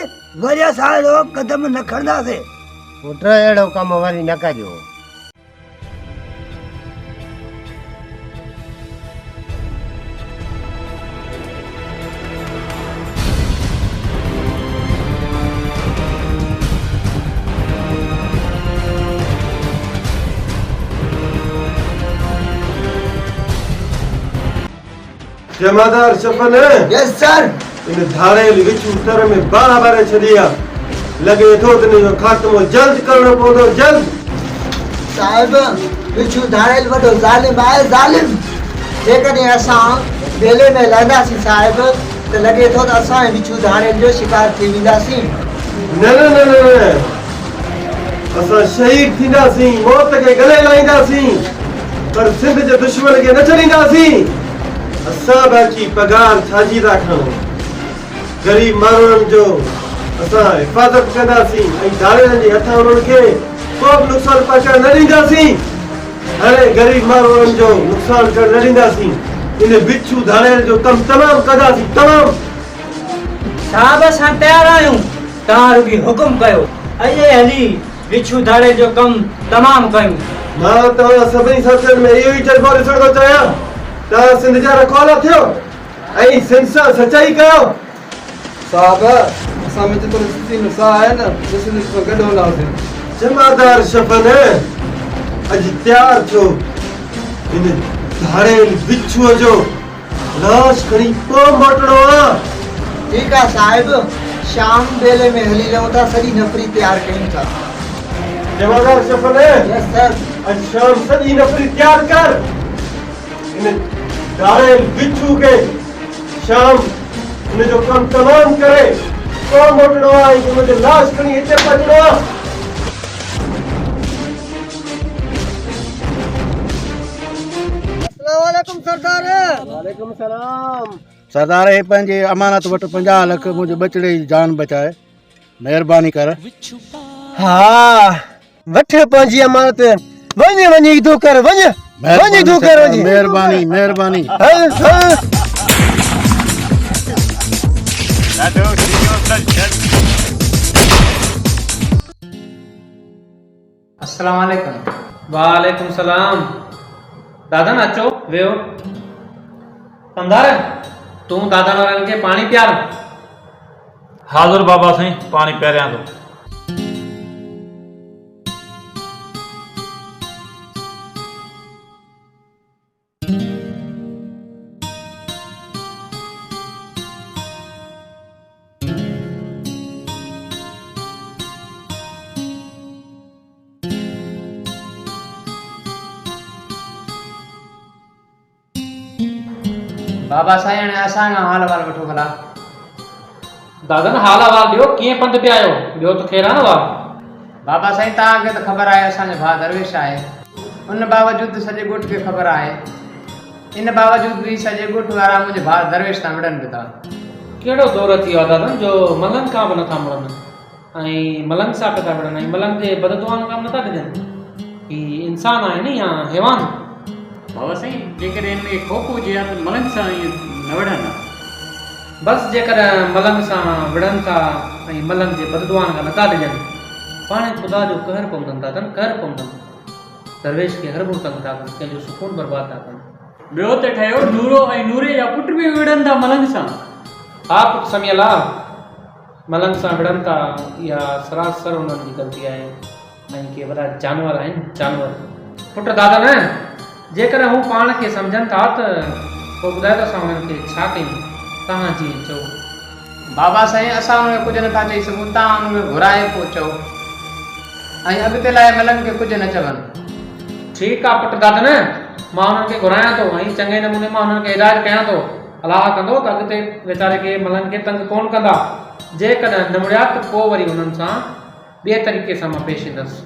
वरी असां अहिड़ो कदम न खणंदासीं पुट अहिड़ो कमु वरी न कजो जमादार शफन यस सर इन धाड़ेल विच उतर में बारह बारे छड़िया लगे थो त इनजो खात्मो जल्द करणो पवंदो जल्द साहिब विचू धाड़ेल वॾो ज़ालिम आहे ज़ालिम जेकॾहिं असां बेले में लहंदासीं साहिब त लॻे थो त असां विचू धाड़ेल जो शिकार थी वेंदासीं न न न न असां शहीद थींदासीं मौत खे गले लाईंदासीं पर सिंध जे दुश्मन खे न छॾींदासीं असां बाकी पगार छाजी था खणूं गरीब माण्हुनि जो असां हिफ़ाज़त कंदासीं ऐं धाड़ेलनि जे हथां उन्हनि खे को बि नुक़सान पहुचाइण न ॾींदासीं हाणे ग़रीब माण्हुनि जो नुक़सान करण न ॾींदासीं इन बिच्छू धाड़ेल जो कमु तमामु कंदासीं तमामु साहब असां तयारु आहियूं तव्हां रुॻी हुकुम कयो अॼु हली बिच्छू धाड़े जो कमु तमामु कयूं मां तव्हां सभिनी साथियुनि में इहो ई जज़्बो ॾिसण थो चाहियां तव्हां सिंध जा रखवाला थियो ऐं सिंध सां सचाई कयो साहब असां में जेतिरो स्थिति में साह आहे न सिंध सां गॾु हूंदासीं जमादार शफन अॼु तयारु थियो इन धाड़ेल बिच्छूअ जो लाश खणी पोइ मोटणो आहे ठीकु आहे साहिब शाम बेले में हली रहूं था सॼी नफ़री तयारु कयूं था जमादार शफन यस सर अॼु शाम सॼी नफ़री तयारु कर इन धाड़ेल बिच्छू खे शाम उन जो कम तमाम करे तो मोटणो आहे कि मुझे लाश खणी हिते पहुचणो आहे। अस्सलामुअलैकुम सरदार। वालेकुम सलाम। सरदार हे पंहिंजे अमानत वटि 50 लख मुंहिंजे बचड़े जी जान बचाए, महिरबानी कर। हाँ वठ पंहिंजी अमानत, वञ वञ तूं कर, वञ वञ तूं कर, वञ। महिरबानी महिरबानी। हल हल। अस्सलाम वालेकुम। वालेकुम सलाम। दादा न अचो वेहो। कंदार तूं दादा वारनि खे पाणी पियार। हाज़ुर बाबा साईं, पाणी पहिरियां थो। बाबा साईं हाणे असांजो हाल वाल वठो भला। दादा न हाल अहवाल ॾियो, कीअं पंधु पिया आहियो? ॿियो त ख़ैर आहे न वाह? बाबा साईं तव्हांखे त ख़बर आहे असांजो भाउ दरवेश आहे, उन बावजूद सॼे ॻोठ खे ख़बर आहे। इन बावजूद बि सॼे ॻोठ वारा मुंहिंजे भाउ दरवेश तां विढ़नि पिया था। कहिड़ो दौर थी वियो आहे दादा जो मलंग खां बि नथा मुड़नि ऐं मलंग सां पिया था विढ़नि ऐं मलंग जे बददुआन कमु नथा ॾिजनि? ही इंसान आहे नी या हैवान? बाबा साईं जेकॾहिं हिन में खोप हुजे हा त मलंग सां ईअं न विढ़नि। बसि जेकर मलंग सां विढ़नि था ऐं मलंग जे बददुआन खां नथा ॾिजनि, पाण ख़ुदा जो कहर पवंदनि था कनि, कहर पवंदनि। दरवेश खे हरबो तंग था कनि, कंहिंजो सुकून बर्बाद था कनि। ॿियो त ठहियो नूरो ऐं नूरे जा पुट बि विढ़नि था मलंग सां। हा पुटु समियल आहे, मलंग सां विढ़नि था, इहा सरासर हुननि जी ग़लती आहे ऐं के वॾा जानवर आहिनि, जानवर। पुटु दादा न जेकर हू पाण खे सम्झनि था त पोइ ॿुधायो त असां हुननि खे छा कयूं? तव्हां जीअं चओ। बाबा साईं असां हुनखे कुझु नथा चई सघूं, तव्हां हुनखे घुराए पोइ चओ ऐं अॻिते लाइ मलंग खे कुझु न चवनि। ठीकु आहे पुटु दादा न, मां हुननि खे घुरायां थो ऐं चङे नमूने मां हुननि खे हिदायत कयां थो। अलाह कंदो त अॻिते वीचारे खे मलंग खे तंग कोन कंदा। जेकॾहिं न मुड़िया त पोइ वरी हुननि सां ॿिए तरीक़े सां मां पेश ईंदुसि।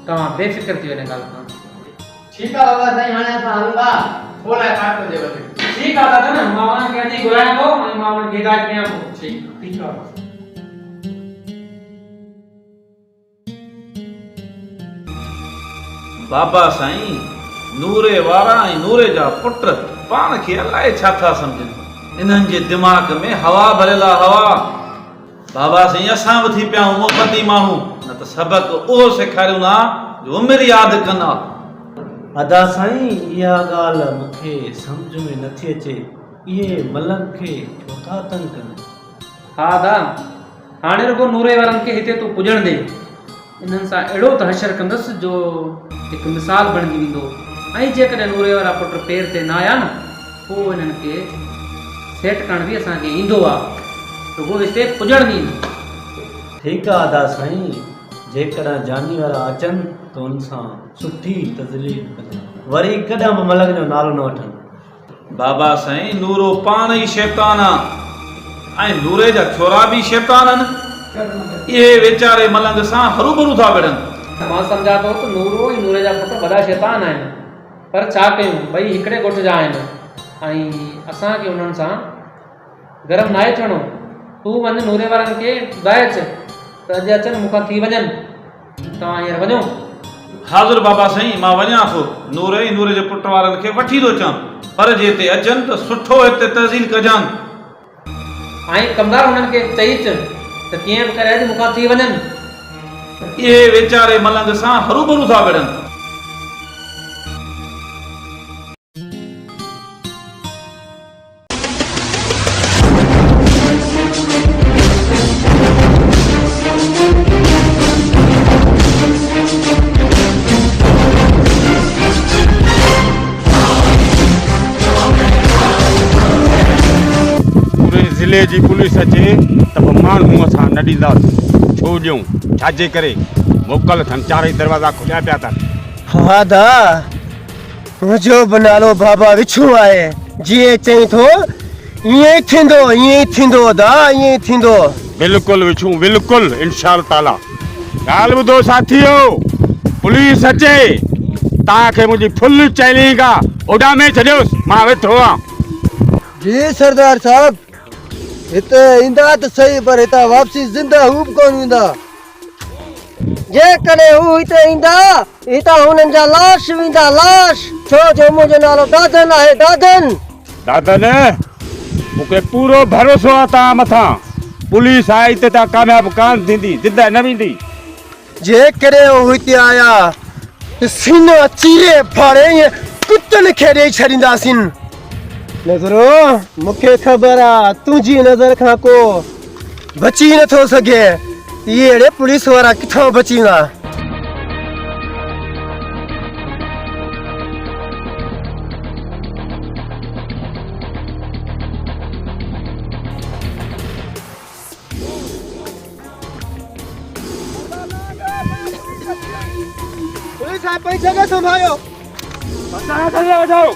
तव्हां बेफ़िक्र थी वञे ॻाल्हि खां। ठीकु आहे बाबा साईं, हाणे असां हलूं था, पोइ लाइ काट हुजे वधीक। ठीकु आहे दादा न, मां हुननि खे अॼु ई घुरायां थो ऐं मां हुननि खे हिदायत कयां थो। ठीकु आहे। बाबा साईं नूरे वारा ऐं नूरे जा पुट पाण खे अलाए छा था सम्झनि, इन्हनि जे दिमाग़ में हवा भरियल आहे, हवा। बाबा साईं असां बि थी पिया आहियूं मुफ़ती माण्हू, न त सबक़ उहो सेखारियूं था जो उमिरि यादि कंदा। अदा साईं इहा ॻाल्हि मूंखे सम्झ में नथी अचे, इहे मलंग खे छो था तंग कनि? हा दा, हाणे रुगो नूरे वारनि खे हिते तूं पुॼण ॾे। इन्हनि सां अहिड़ो त हशर कंदुसि जो हिकु मिसाल बणिजी वेंदो। ऐं जेकॾहिं नूरे वारा पुट पेर ते न आया न, पोइ हिननि खे सेट करण बि असांखे ईंदो आहे, रुगो हिते पुॼण ॾींहुं। ठीकु आहे अदा साईं, जेकॾहिं जानी वारा अचनि त हुन सां सुठी तज़लील कनि, वरी कॾहिं बि मलंग जो नालो न वठनि। बाबा साईं नूरो पाण ई शैतान आहे ऐं नूरे जा छोरा बि शैतान आहिनि। इहे वीचारे मलंग सां हरूभरू था विढ़नि। मां सम्झा थो त नूरो ऐं नूरे जा पुट वॾा शैतान आहिनि, पर छा कयूं, ॿई हिकिड़े ॻोठ जा आहिनि ऐं असांखे उन्हनि सां गरम नाहे थियणो। तूं वञ नूरे वारनि खे ॿुधाए अच त अॼु अचनि मूंखां थी वञनि, तव्हां हींअर वञो। हाज़ुर बाबा साईं, मां वञा थो, नूरे ऐं नूरे जे पुट वारनि खे वठी थो अचां, पर जे हिते अचनि त सुठो हिते तहज़ील कजानि। ऐं कमदार हुननि खे चईच त कीअं बि करे अॼु मूंखां थी वञनि। इहे वीचारे मलंग सां हरूभरू था विढ़नि। ज़िले जी पुलिस अचे त पोइ माण्हू असां न ॾींदासीं, छो ॾियूं, छाजे करे मोकल अथनि, चारई दरवाज़ा खुलिया पिया अथनि। हा दा, मुंहिंजो बि नालो बाबा विछू आहे, जीअं चई थो ये थींदो अदा ये थींदो। बिल्कुलु विछूं बिल्कुलु इंशाअल्लाह ताला। ॻाल्हि ॿुधो साथियो, पुलिस अचे तव्हांखे मुंहिंजी फुल चैलेंज आहे उॾामे छॾियोसि, मां वेठो आहियां। जी सरदार साहब, हिते ईंदा त सही पर हितां वापसी ज़िंदा हू बि कोन ईंदा। जेकॾहिं हू हिते ईंदा हितां हुननि जा लाश वेंदा लाश, छो जो मुंहिंजो नालो दादन आहे दादन। दादन मूंखे पूरो भरोसो आहे तव्हां मथां। पुलिस आई त तव्हां कामयाबु कान थींदी, ज़िंदा न वेंदी। जेकॾहिं हू हिते आया त सीनो चीरे फाड़े ईअं कुतनि खे ॾेई छॾींदासीं। नज़रो मूंखे ख़बर आहे तुंहिंजी नज़र खां को बची नथो सघे। इहे अहिड़े पुलिस वारा किथां बचींदा। पुलिस आप पैसे का संभालो, बचाओ बचाओ।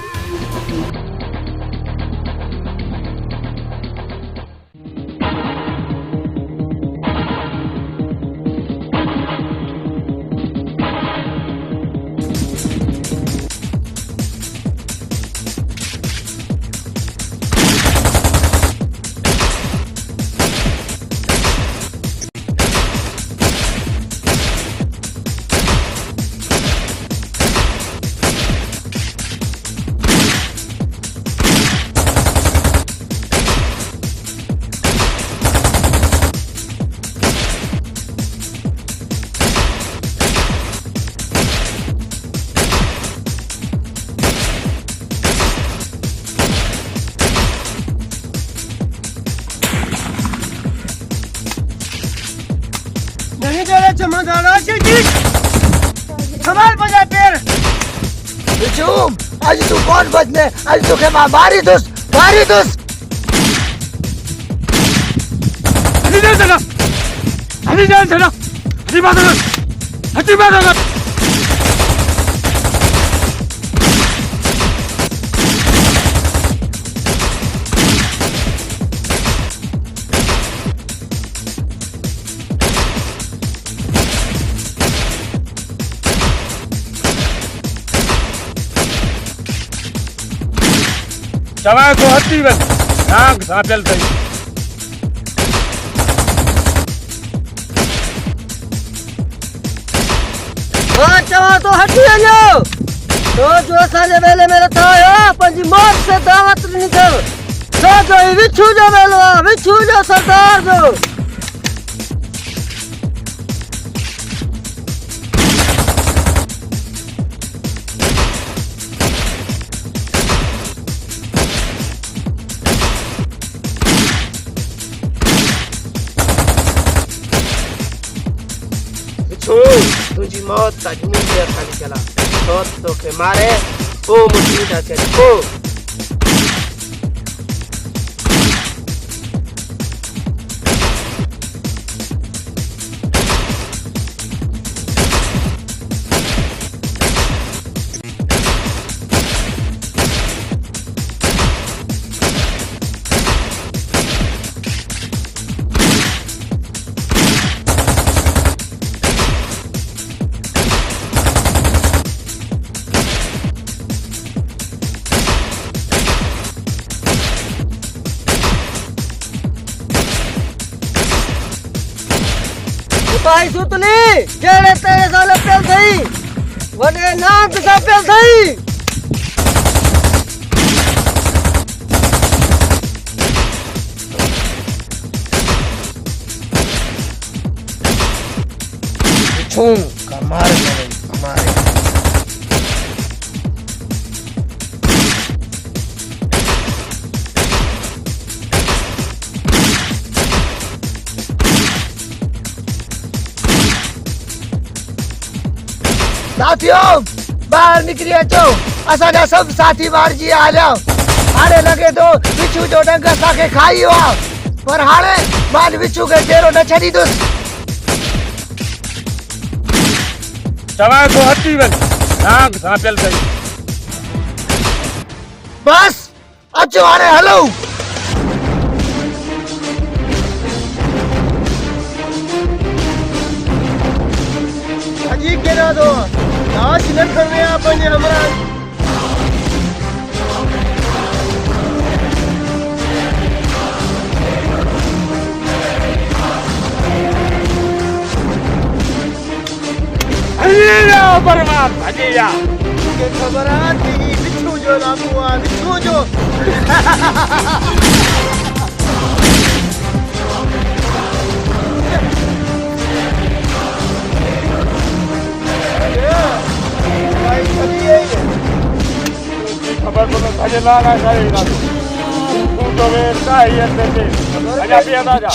नहीं देना चमदारा चीज संभाल बजा पैर। बिचूम आज तू कौन बचने, आज तू के मारी दोस्त हटी जाओ चला, हटी बात अगर। चवाए तो हटी बस नाक सापियल थई। मां चवां तो हटी वञो, तो जो असांजे मेले में नथा आयो पंहिंजी मौत से दावत ॾिनी अथव। छो जो ही विछू जो मेलो आहे, विछू जो सरदार जो। तुझी मौत का मुझे खाली चला तो के मारे ओ मुसीबत से को सिपाही सुतली जेड़े तेरे साले पेल थई वने नाक सा पेल थई। छू कमार हमारे साथियों बाहर निकली अचो, असांजा सब साथी बाहर जी आया। हाणे लगे तो विछू जो डंग असांखे खाई वियो आहे, पर हाणे मां विछू खे डेरो न छॾींदुसि। चवाए तो हटी वञ नाक सापियल थई। बस अचो हाणे हलो। वञा थो लाश न खणे आ पंहिंजे हमरा हलीला बर्बाद हलीला मूंखे ख़बर आहे त ही बिच्छू जो नामो आहे बिच्छू जो खबर तो भजे लाला करेगा तू तो वेरता ही है तेरे आजा पिया जा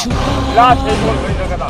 लाश से बोल नहीं सकता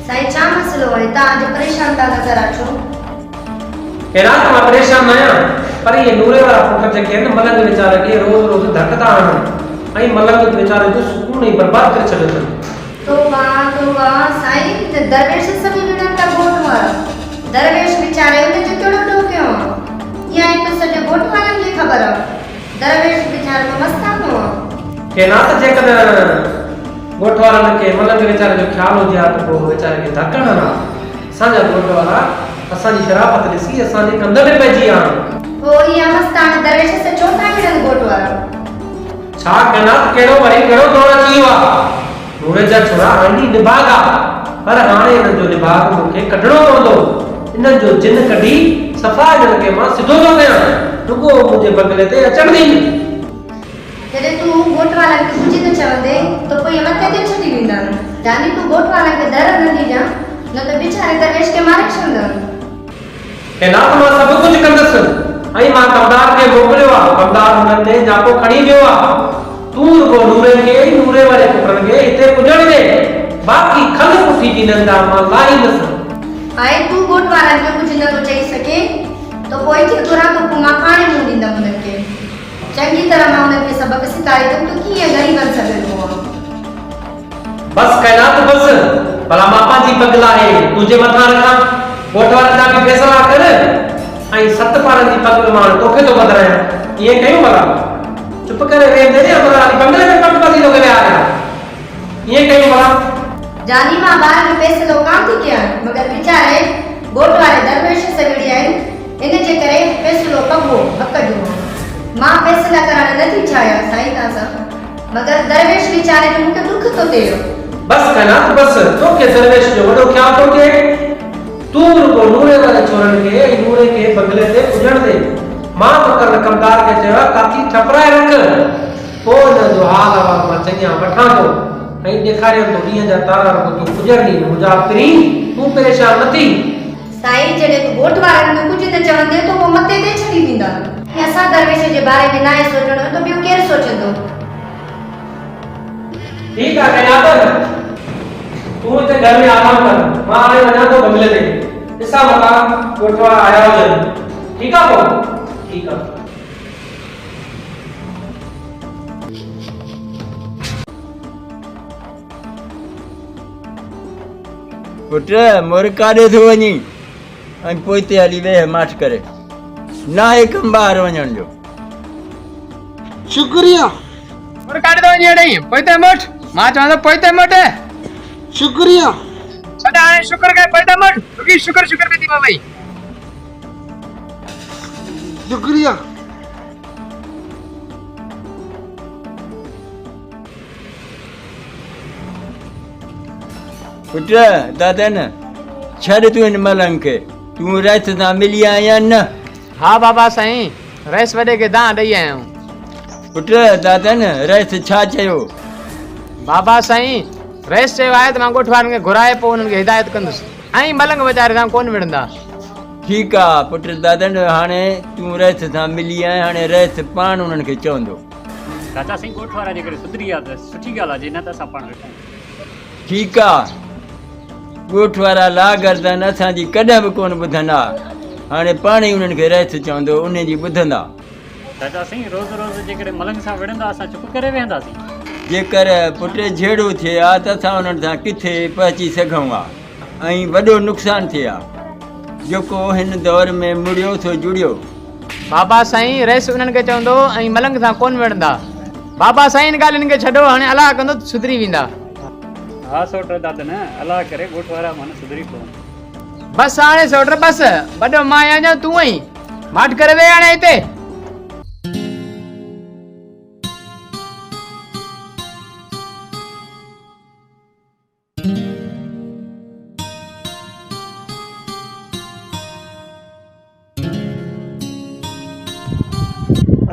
साईं छा मसलो आहे तव्हां अॼु परेशान था नज़र अचो अहिड़ा त मां परेशान न आहियां पर इहे नूरे वारा पुट जेके आहिनि मलंग वीचारे खे रोज़ रोज़ धकदा आहिनि ऐं मलंग वीचारे जो सुकून ई बर्बाद करे छॾियो अथनि तोबा साईं त दरवेश सभी विणनि था घोट वारा दरवेश वीचारे उन जो कहिड़ो ॾोह कयो आहे या त सॼे घोट वारनि खे ख़बर आहे दरवेश वीचारे को मस्तानो आहे के ना त जेकॾहिं घोट वारनि खे मलंग वीचारे जो ख़्यालु हुजे हा त पोइ वीचारे खे धकण न असांजा घोट वारा असांजी शराफ़त ॾिसी असांजे कंध में पइजी विया आहिनि हो इहा मस्तान दरवेश से छो था विणनि घोट वारा छा कना त कहिड़ो वरी कहिड़ो दौर अची वियो आहे नूरे जा छोरा हांडी निभाग आहे पर हाणे हिननि जो निभाग मूंखे कढणो पवंदो इन्हनि जो जिन कढी सफ़ा हिननि खे मां सिधो थो कयां रुगो मुंहिंजे बंगले ते अचण ॾींदी जॾहिं तूं घोट वारनि खे कुझु न चवंदे त पोइ इहे मथे ते छॾी वेंदा जानी तूं घोट वारनि खे दर न ॾिजां न त वीचारे दरवेश खे मारे छॾंदव के ना त मां सभु कुझु कंदसि ऐं मां कमदार खे मोकिलियो आहे कमदार हुननि ते जापो खणी वियो आहे तूं रुगो नूरे खे नूरे वारे पुटनि खे हिते पुॼण ॾे बाक़ी खल पुठी जी नंदा मां लाहींदसि आहे तूं घोट वारनि खे कुझु नथो चई सघे त पोइ हिते तुरंत पोइ मां पाणे मुंहुं ॾींदमि हुननि खे चङी तरह मां हुननि खे सबक़ सेखारींदमि त कीअं ग़रीबनि सां मिलबो आहे बस कहना तो बस भला मापा जी पगला है तुझे मथा रखा घोट वारनि जा बि फैसला कर ऐं सत पारनि जी पग में मां तोखे थो बदिरायां ईअं कयूं भला चुप करे वेंदे ने भला बंगले में पट पसी थो करे आया ईअं कयूं भला जानी मां ॿार में फ़ैसिलो कान थी कयां मगर वीचारे घोट वारे दरवेश सां विड़ी आहिनि इन जे करे फ़ैसिलो कबो हक़ जो मां फ़ैसिला करण नथी चाहियां साईं तव्हां सां मगर दरवेश वीचारे जो मूंखे दुख थो थिए बस कहना तो बस तोखे दरवेश जो वॾो ख्याल थो थिए तूं रुगो नूरे वारे छोरनि खे ऐं नूरे खे बंगले ते पुॼण दे मां तो कमदार खे चयो काठी ठपराए रख पोइ हिन जो हाल अहवाल मां चङा वठां थो ऐं ॾेखारियां थो ॾींहं जा तारा रुगो तूं पुॼंदी मुंहिंजा पिरी तूं परेशान न थी साईं जॾहिं तूं घोट वारनि खे कुझु न चवंदे त पोइ मथे ते छॾी वेंदा असां दरवेश जे बारे में नाहे सोचणो त ॿियो केरु सोचंदो ठीक है कहना तो तू इते घर में आराम कर मां हाणे वञा तो बंगले ते ॾिसां मका कोठवा आया हुजनि ठीक आहे पोइ ठीक आहे पुट मोर काॾे थो वञी ऐं पोइ हिते हली वेह माठ करे ना आहे कमु ॿाहिरि वञण जो शुक्रिया और काढे दो वञी ॾेई पोइते मठ मां चवां थो पोइते मठ शुक्रिया छॾ हाणे शुक्र कए पोइते मठ रुकी शुक्र में थी मां भई शुक्रिया पुट दादा न छॾ तूं हिन मलंग खे तूं रथ सां मिली आया न हा बाबा साईं रैस वॾे खे दां ॾेई आया आहियूं पुट दादा न रथ छा चयो बाबा साईं रैस चयो आहे त मां ॻोठ वारनि खे घुराए पोइ हुननि खे हिदायत कंदुसि ऐं मलंग वीचारे सां कोन विढ़ंदा। ठीकु आहे पुट दादन, हाणे तूं रहिस सां मिली आहीं, हाणे रहिस पाण उन्हनि खे चवंदो। चाचा साईं ॻोठ वारा जेकॾहिं सुधरी विया त सुठी ॻाल्हि आहे, जे न त असां पाण वेठा ठीकु आहे, ॻोठ वारा ला गर्दन असांजी कॾहिं बि कोन ॿुधंदा, हाणे पाण ई उन्हनि खे रहिस चवंदो, उन जी ॿुधंदा। चाचा साईं रोज़ रोज़ जेकॾहिं मलंग सां विढ़ंदा असां चुप करे वेहंदासीं। जेकर पुट झेड़ो थिए हा त असां उन्हनि सां किथे पहुची सघूं हा, ऐं वॾो नुक़सानु थिए हा, जेको हिन दौर में मुड़ियो थो जुड़ियो। बाबा साईं रहिस उन्हनि खे चवंदो ऐं मलंग सां कोन विढ़ंदा। बाबा साईं इन ॻाल्हियुनि खे छॾो, हाणे अलाह कंदो सुधरी वेंदा। हा सोट दादन, अलाह करे ॻोठ वारा माना सुधरी पवनि। बसि हाणे सोट बसि, वॾो मां आहियां तूं आई माठ करे वे हाणे हिते।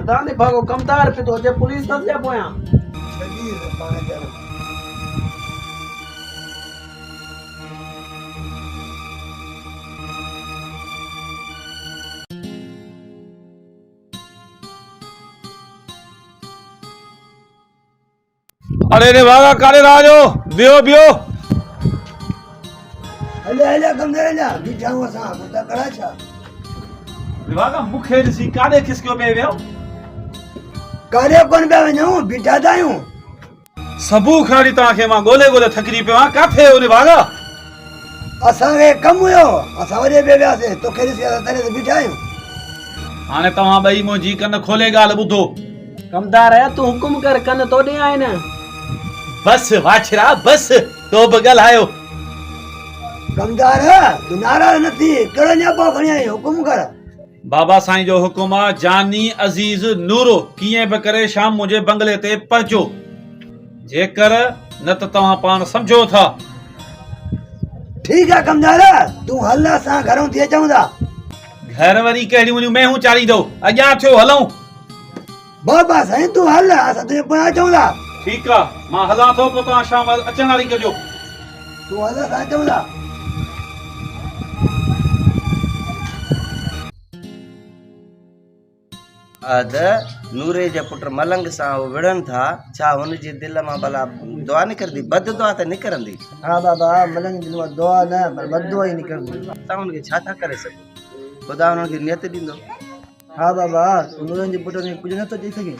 दाने भागो कमदार पे तो जे पुलिस न ले पोया। अरे रे भागा काले राजो बियो बियो। हले कमदार जा बीठा हुआ सा मुदा कड़ा छा। भागा मुखे ॾिसी काॾे खिसकियो पे वियो। काॾे कोन पिया वञूं, बीठा था आहियूं। सबू खणी तव्हांखे मां ॻोल्हे ॻोल्हे थकिजी पियो आहियां, काथे हो रे भागा? असांखे कमु हुयो, असां वरी पिया वियासीं, तोखे ॾिसी असां तॾहिं बीठा आहियूं। हाणे तव्हां ॿई मुंहिंजी कन खोले ॻाल्हि ॿुधो। कमदार है तू हुकुम कर, कन तोॾे आए न। बस वाछरा बस, तो बि ॻाल्हायो। कमदार तूं नाराज़ न थी, कहिड़ो न्यापो खणी आई, हुकुम कर। बाबा साईं जो हुकुम आहे, जानी अज़ीज नूरो कीअं बि करे शाम मुंहिंजे बंगले ते पहुचो, जेकर न त तव्हां पाण सम्झो था। ठीकु आहे कमदार, तूं हल असां घरों थी अचूं था। घर वरी कहिड़ियूं मुंहिंजूं मेहूं चाढ़ींदो, अॻियां थियो हलूं। बाबा साईं तूं हल, असां तुंहिंजे पोयां अचूं था। ठीकु आहे, मां हलां थो, पोइ तव्हां शाम अचण वारी कजो। तूं हल असां अचूं था। अद नूरे जे पुट मलंग सां विढ़नि था, छा हुनजी दिलि मां भला दुआ निकिरंदी? बद दुआ त निकिरंदी। हाँ बाबा, मलंग दिल में दुआ न पर बद दुआ ही निकरंदी। तव्हां हुनखे छा था करे सघो? ख़ुदा हुननि खे नियत ॾींदो। हाँ बाबा, नूरनि जे पुट में कुझु नथो चई सघे।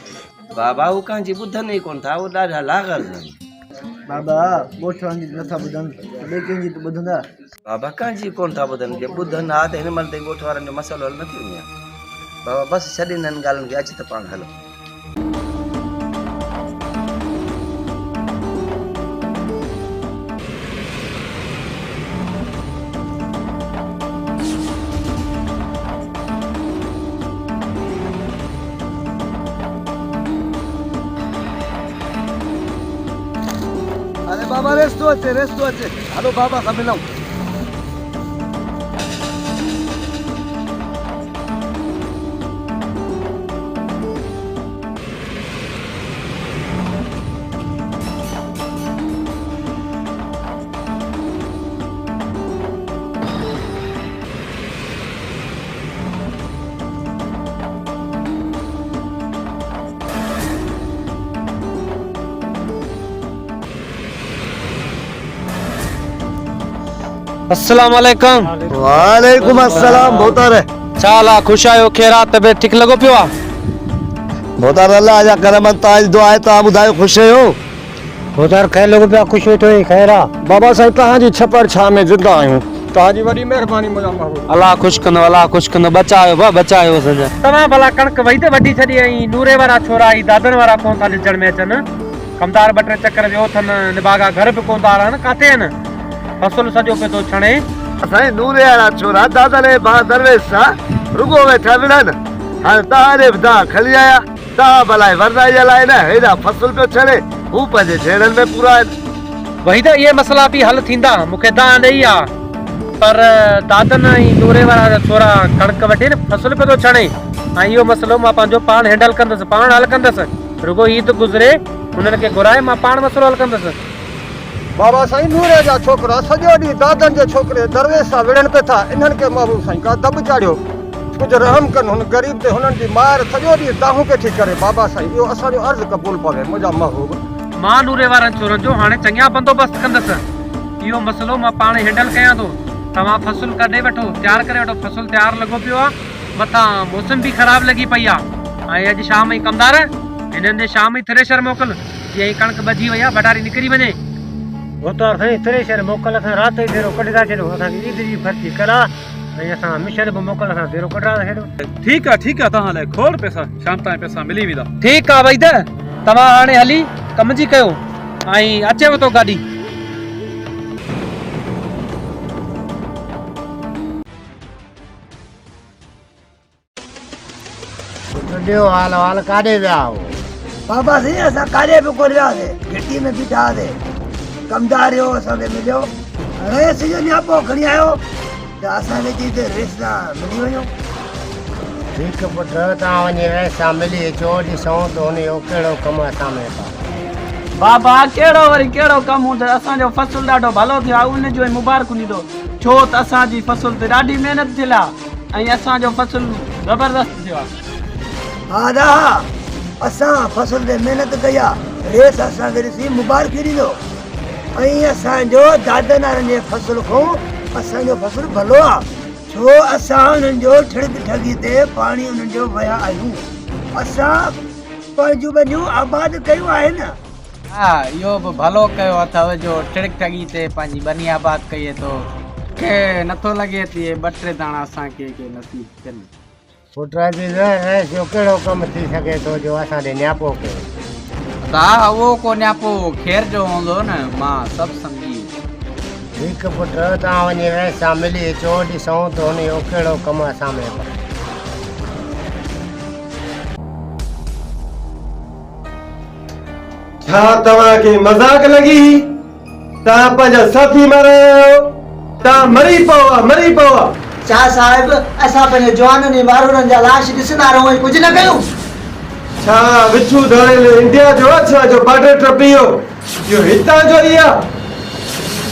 बाबा हू कंहिंजी ॿुधनि ई कोन था, उहो ॾाढा लाॻर आहिनि। बाबा ॻोठ वारनि जी नथा ॿुधनि, ॿिए कंहिंजी त ॿुधंदा। बाबा कंहिंजी कोन था ॿुधनि, जे ॿुधनि हा त हिन महिल ताईं ॻोठ वारनि जो मसइलो हल न थी वञे। बाबा बसि छॾ हिननि ॻाल्हियुनि खे, अच त पाण हलो। अरे बाबा रेस्तो अचे, हलो बाबा सां मिलूं। अस्सलाम वालेकुम। वालेकुम अस्सलाम। भोतार चाला खुश आयो, खेरा तबियत ठीक लगो पियो आ? भोतार अल्लाह जा करम ताज दुआ है, ता बुधायो खुश हो? भोतार खैर लोग पिया खुश हो तो खैरा। बाबा साईं तहांजी छपर छा में जिंदा आहियूं, तहांजी वॾी महिरबानी मुंहिंजा महबूब। अल्लाह खुश कंदो, अल्लाह खुश कंदो। बचायो बा बचायो सजा। तव्हां भला कणक वही ते वढी छॾी ऐं नूरे वारा छोरा ई दादन वारा कोन था ॾिसण में अचनि। कमदार ॿ टे चकर जो अथनि, निभागा घर बि कोन था रहनि, काथे आहिनि? फसल सॼो पे थो छणे। असांजे नूरे वारा छोरा दादा ने भा दरवेश सां रुगो वेठा विढ़नि। हाणे तव्हांजे बि तव्हां खणी आया, तव्हां भला वरदाई लाइ न हेॾा फसल पियो छणे, हू पंहिंजे झेड़नि में पूरा आहिनि। वही त इहे मसला बि हल थींदा, मूंखे दान ॾेई आहे, पर दादन ऐं नूरे वारा छोरा कणक वठी न फसल पियो थो छणे, ऐं इहो मसइलो मां पंहिंजो पाण हैंडल कंदुसि, पाण हल कंदुसि। रुगो ईद गुज़रे हुननि खे घुराए मां पाण मसइलो हल कंदुसि। बाबा साईं नूरे जा छोकरा सॼो ॾींहुं दादनि जे छोकिरे दरवेश सां विढ़नि पिया था। इन्हनि खे महबूब साईं का दॿ चाढ़ियो, कुझु रहम कनि हुन ग़रीब ते। हुननि जी मार सॼो ॾींहुं दाहूं पेठी करे। बाबा साईं इहो असांजो अर्ज़ु क़बूल पवे मुंहिंजा महबूब। मां नूरे वारनि चोरनि जो हाणे चङा बंदोबस्त कंदसि। इहो मसइलो मां पाण हैंडल कयां थो। तव्हां फसल कढे वठो, तयारु करे वठो। फसल तयारु लॻो पियो आहे, मथां मौसम बि ख़राबु लॻी पई आहे। ऐं अॼु शाम ई कमदार हिननि जे शाम ई थ्रेशर मोकिल, जीअं ई कणिक बची वई आहे भटारी निकिरी वञे। गोतार साईं थ्रेशर मोकल, असां राति ई देरो कढी था छॾियूं। असांखे ईद जी फर्ज़ी करा ऐं असां मिशन बि मोकल, असां देरो कढा था छॾियूं। ठीकु आहे तव्हां लाइ खोड़ पैसा शाम ताईं पैसा मिली वेंदा। ठीकु आहे भई, त तव्हां हाणे हली कम जी कयो ऐं अचेव थो गाॾी। ॿियो हाल हाल काॾे विया हो? बाबा साईं असां काॾे बि कोन वियासीं, घिटी में बीठा हुआसीं। कमदार हो असांखे मिलियो, रेस जो नियापो खणी आयो त असांखे चई त रेस सां मिली वञो। ठीकु पुट, तव्हां वञी रेस सां मिली अचो, ॾिसूं त हुनजो कहिड़ो कमु असां में था। बाबा कहिड़ो वरी कहिड़ो कमु हूंदो? असांजो फसल ॾाढो भलो थियो आहे, उनजो ई मुबारक ॾींदो। छो त असांजी फसल ते ॾाढी महिनत थियल आहे ऐं असांजो फसल ज़बरदस्त थियो आहे। हा दा, असां फसल ते महिनत कई आहे, रेस असांखे ॾिसी मुबारक ॾींदो। ऐं असांजो दादनि वारनि जे फसल खां असांजो फसल भलो आहे। छो असां उन्हनि जो ठिड़क ठगी ते पाणी उन्हनि जो वया आहियूं। असां पंहिंजूं पंहिंजूं आबाद कयूं आहिनि। हा, इहो बि भलो कयो अथव जो ठिड़क ठगी ते पंहिंजी बनी आबाद कई तो के नथो लॻे तीअं 2-3 दाणा असांखे के नसीब थियनि। पुट जी रेस जो कहिड़ो कमु थी सघे थो जो असां ॾे नियापो कयो? हा, उहो को नियापो खेर जो हूंदो न, मां सभु सम्झी। ठीकु पुट, तव्हां वञी रेस सां मिली अचो, ॾिसूं त हुनजो कहिड़ो कमु असां में आहे। छा तव्हांखे मज़ाक लॻी? तव्हां पंहिंजा साथी मारियो, तव्हां मरी पवा। छा साहिब, असां पंहिंजे जवाननि ऐं माण्हुनि जा लाश ॾिसंदा रहूं ऐं कुझु न कयूं? छा विछू धड़ियल इंडिया जो छा जो बॉर्डर टपी वियो? इहो हितां जो ई आहे।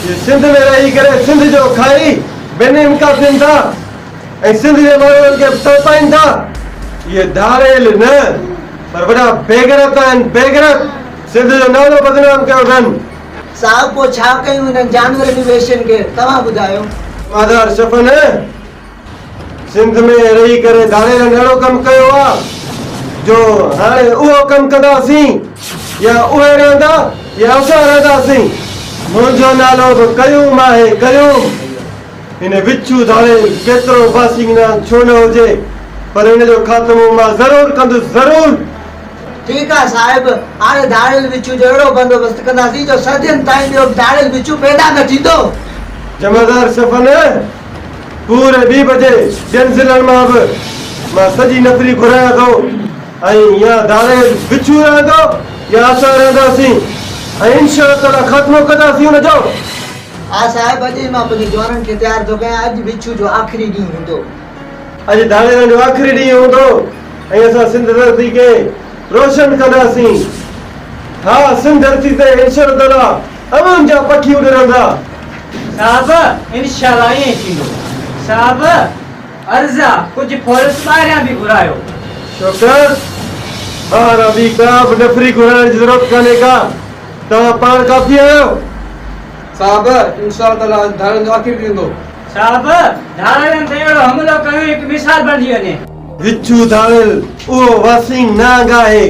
ये सिंध में रही करे सिंध जो खाई बेनिम का थियनि था ऐं सिंध जे माण्हुनि खे तड़पाइनि था। ये धाड़ेल न पर वॾा बेगरत आहिनि, बेगरत। सिंध जो नालो बदनाम कयो अथनि। साहिब पोइ छा कयूं हिननि जानवरनि वेशनि खे, तव्हां ॿुधायो। आधार शफ़न सिंध में रही करे धाड़ेल अहिड़ो कमु कयो आहे जो हाणे उहो कमु कंदासीं या उहे रहंदा या असां रहंदासीं। मुंहिंजो नालो बि कयूं आहे, कयूं। हिन विछू धाड़े केतिरो बासींदा छो न हुजे, पर हिन जो ख़ात्मो मां ज़रूरु कंदुसि, ज़रूरु। ठीकु आहे साहिब, हाणे धाड़ियल बिच्छू जो अहिड़ो बंदोबस्तु कंदासीं जो सदियुनि ताईं ॿियो धाड़ियल बिच्छू पैदा न थींदो। जमादार सफ़न पूरे 2 बजे ॿियनि ज़िलनि मां बि मां सॼी नफ़री घुरायां थो ऐं या धाड़ेल बिच्छू रहंदो या असां रहंदासीं ऐं इंशाअल्लाह ख़त्मो कंदासीं हुनजो। हा साहिब, अॼु ई मां पंहिंजे जवाननि खे तयारु थो कयां। अॼु बिच्छू जो आख़िरी ॾींहुं हूंदो। अॼु धाड़ेलनि जो आख़िरी ॾींहुं हूंदो ऐं असां सिंध धरती खे रोशन कंदासीं। हा, सिंध धरती ते इंशाअल्लाह अमन जा पखी उॾंदा। साहब इंशाअल्लाह ईअं थींदो। साहब अर्ज़ा कुझु फौरस ॿाहिरियां बि घुरायो। शौकत ॿाहिरां बि का बि नफ़री घुराइण जी ज़रूरत कान्हे का, तव्हां पाण काफ़ी आहियो। साहब इंशाअल्लाह धाड़ेल जो आख़िरी ॾींदो। साहब धाड़ेलनि ते अहिड़ो हमिलो कयो हिकु मिसाल बणिजी वञे। विछू धाड़ेल उहो वासी नांग आहे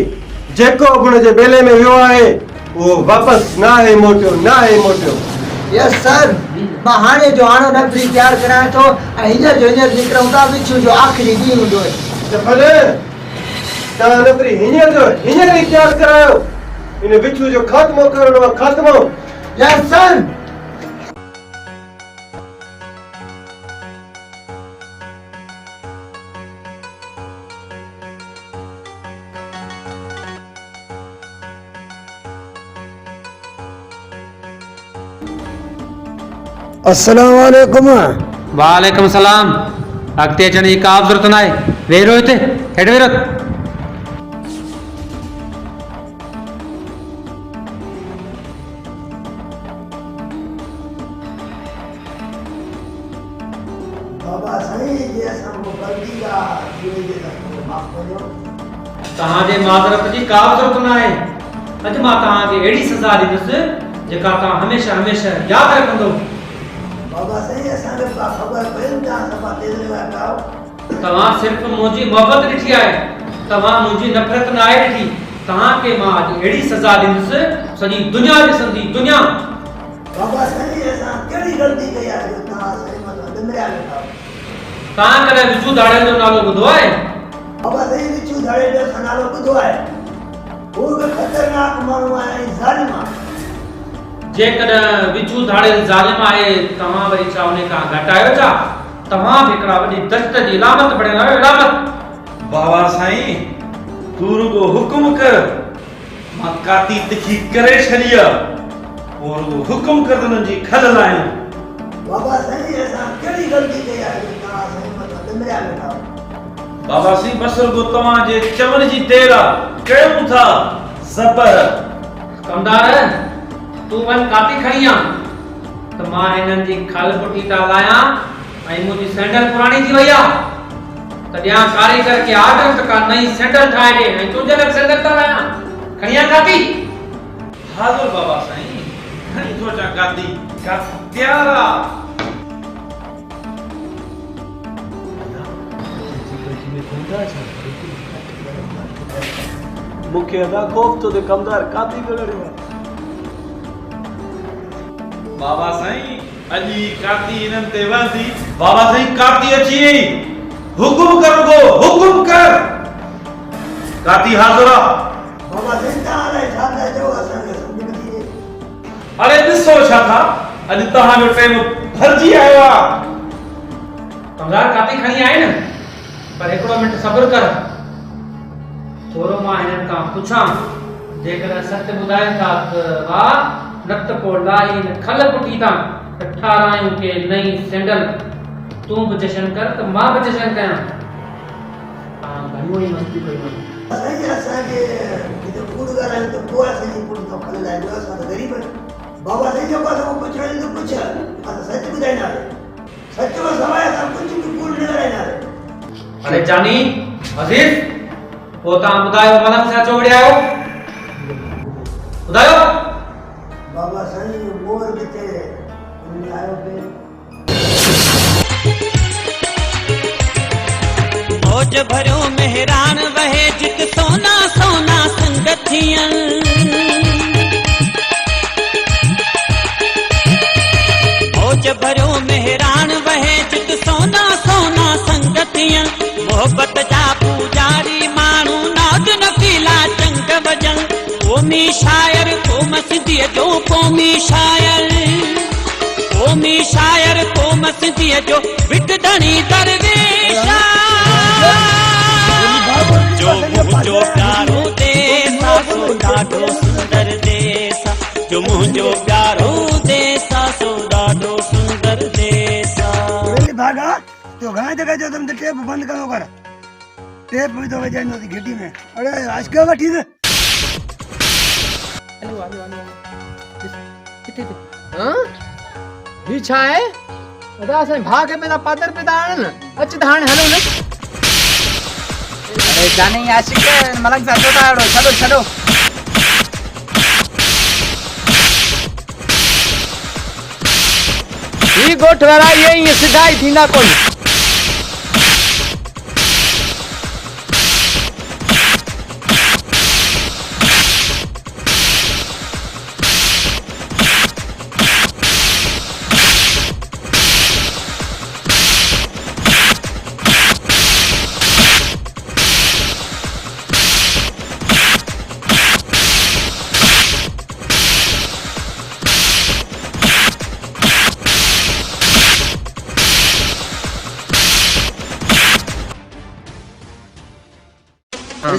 जेको बि हुनजे बेले में वियो आहे उहो वापसि न आहे मोटियो। यस सर, मां हाणे जो हाणे नफ़री तयारु करायां थो ऐं हींअर जो हींअर निकिरूं था। बिच्छू जो आख़िरी ॾींहुं हूंदो। भले तव्हां नफ़री हींअर ई तयारु करायो। इन विछू जो ख़ात्मो करणो आहे, ख़ात्मो। यस सर। अस्सलाम वालेकुम। वालेकुम सलाम। अॻिते अचण जी का ज़रूरत न आहे, वेहो हिते, हेठि वेहो। गलती का धीरे धीरे माफ करो तव्हांजे माज़रत जी का बि ज़रूरत न आहे। अॼु मां तव्हांखे अहिड़ी सज़ा ॾींदुसि जेका तव्हां हमेशह हमेशह यादि रखंदो। बाबा सही असांखे ख़बर पई तव्हां सफ़ा तेज़ लॻा कयो। तव्हां सिर्फ़ु मुंहिंजी मोहबत ॾिठी आहे, तव्हां मुंहिंजी नफ़रत न आहे ॾिठी। तव्हांखे मां अॼु अहिड़ी सज़ा ॾींदुसि सॼी दुनिया ॾिसंदी, दुनिया। बाबा सही असां कहिड़ी ग़लती कई आहे जो तव्हां सही मतिलबु डिमरिया वेठा आहियो? तव्हां कॾहिं विचू धाड़े जो नालो ॿुधो आहे? बाबा सही विचू धाड़े जो नालो ॿुधो आहे। हू बि ख़तरनाक माण्हू आहे ऐं ज़ालिम आहे। जेकॾहिं विचू धाड़े ज़ालिम आहे तव्हां वरी छा उन खां घटि आहियो छा? तव्हां बि हिकिड़ा वॾी दश्त जी इलामत बणियल आहियो, इलामत। बाबा साईं तू रुगो हुकुम कर, मां काती तिखी करे छॾी आहे, पोइ रुगो हुकुम कर त उन्हनि जी खल लाहियूं। बाबा सही असां कहिड़ी ग़लती कई आहे जो तव्हां सही मतिलबु डिमरिया वेठा आहियो? बाबा साईं बस रुगो तव्हांजे चवण जी देर आहे, कयूं था सबर। कमदार तूं वञ काती खणी आ त मां हिननि जी खल पुटी था लायां ऐं मुंहिंजी सैंडल पुराणी थी वई आहे त ॾियां कारीगर खे आर्डर त का नई सैंडल ठाहे ॾे ऐं तुंहिंजे लाइ सैंडल था लायां। खणी आ काती? हाज़ुर बाबा साईं, खणी थो अचां काती, का तयार आहे। मूंखे अदा ख़ौफ़ थो थिए कमदार काती करे बाबा साईं अॼु काती इन्हनि ते वहंदी। बाबा साईं काती अची वई, हुकुम कर रुगो हुकुम कर। काती हाज़ुर आहे। बाबा सही तव्हां लाइ छा था चओ असांखे सम्झ में नथी अचे। अरे ॾिसो छा था, अॼु तव्हांजो टाइम भरिजी आयो आहे। कमदार काती खणी आहे न, पर हिकिड़ो मिंट सब्र कर। थोरो मां हिननि खां पुछां, जेकॾहिं सच ॿुधाइनि था त वाह, न त पोइ लाई न खल पुटी था त ठारायूं के नई सैंडल। तूं बि जशन कर त मां बि जशन कयां। घणो ई मस्ती कई वञे। सही असांखे किथे कूड़ ॻाल्हायूं त पोइ असांजी कूड़ थो खल लाइ असां त ग़रीब आहियूं। बाबा साईं जेको असां पुछण ईंदो पुछ, असां सच ॿुधाईंदासीं। सच खां सवाइ असां कुझु बि कूड़ न ॻाल्हाईंदासीं। अरे जानी अज़ीज़ पोइ तव्हां ॿुधायो मलंग सां छो विड़िया आहियो? ॿुधायो। बाबा साईं मोर किथे आयो पे मौज भरियो मेहरान वहे जित सोना सोना संगतियन। मौज भरियो मेहरान वहे जित सोना सोना संगतियन। मोहब्बत जा पूजारी माण्हू नाद नफीला चंग वजन। क़ौमी शायर क़ौम सिंधीअ जो क़ौमी शायर, क़ौमी शायर क़ौम सिंधीअ जो विट धणी दरवेश। जो मुंहिंजो प्यारो देस आहे सो ॾाढो सुंदर देस आहे। जो मुंहिंजो प्यारो देस आहे सो ॾाढो सुंदर देस आहे। भागा तो घणा जगह जो तुम टेप बंद करो कर। टेप भी तो वजाइनो थी घिटी में। अरे आज क्या वठी दे। हां ही छा आहे? अदा असां भाग में ता पादर पे ता आण न अच त हाणे हलो न। अरे जानी आशिक मलंग सां छो था अहिड़ो? छॾो छॾो। ही गोठ वारा ये सिधा ही थींदा कोन।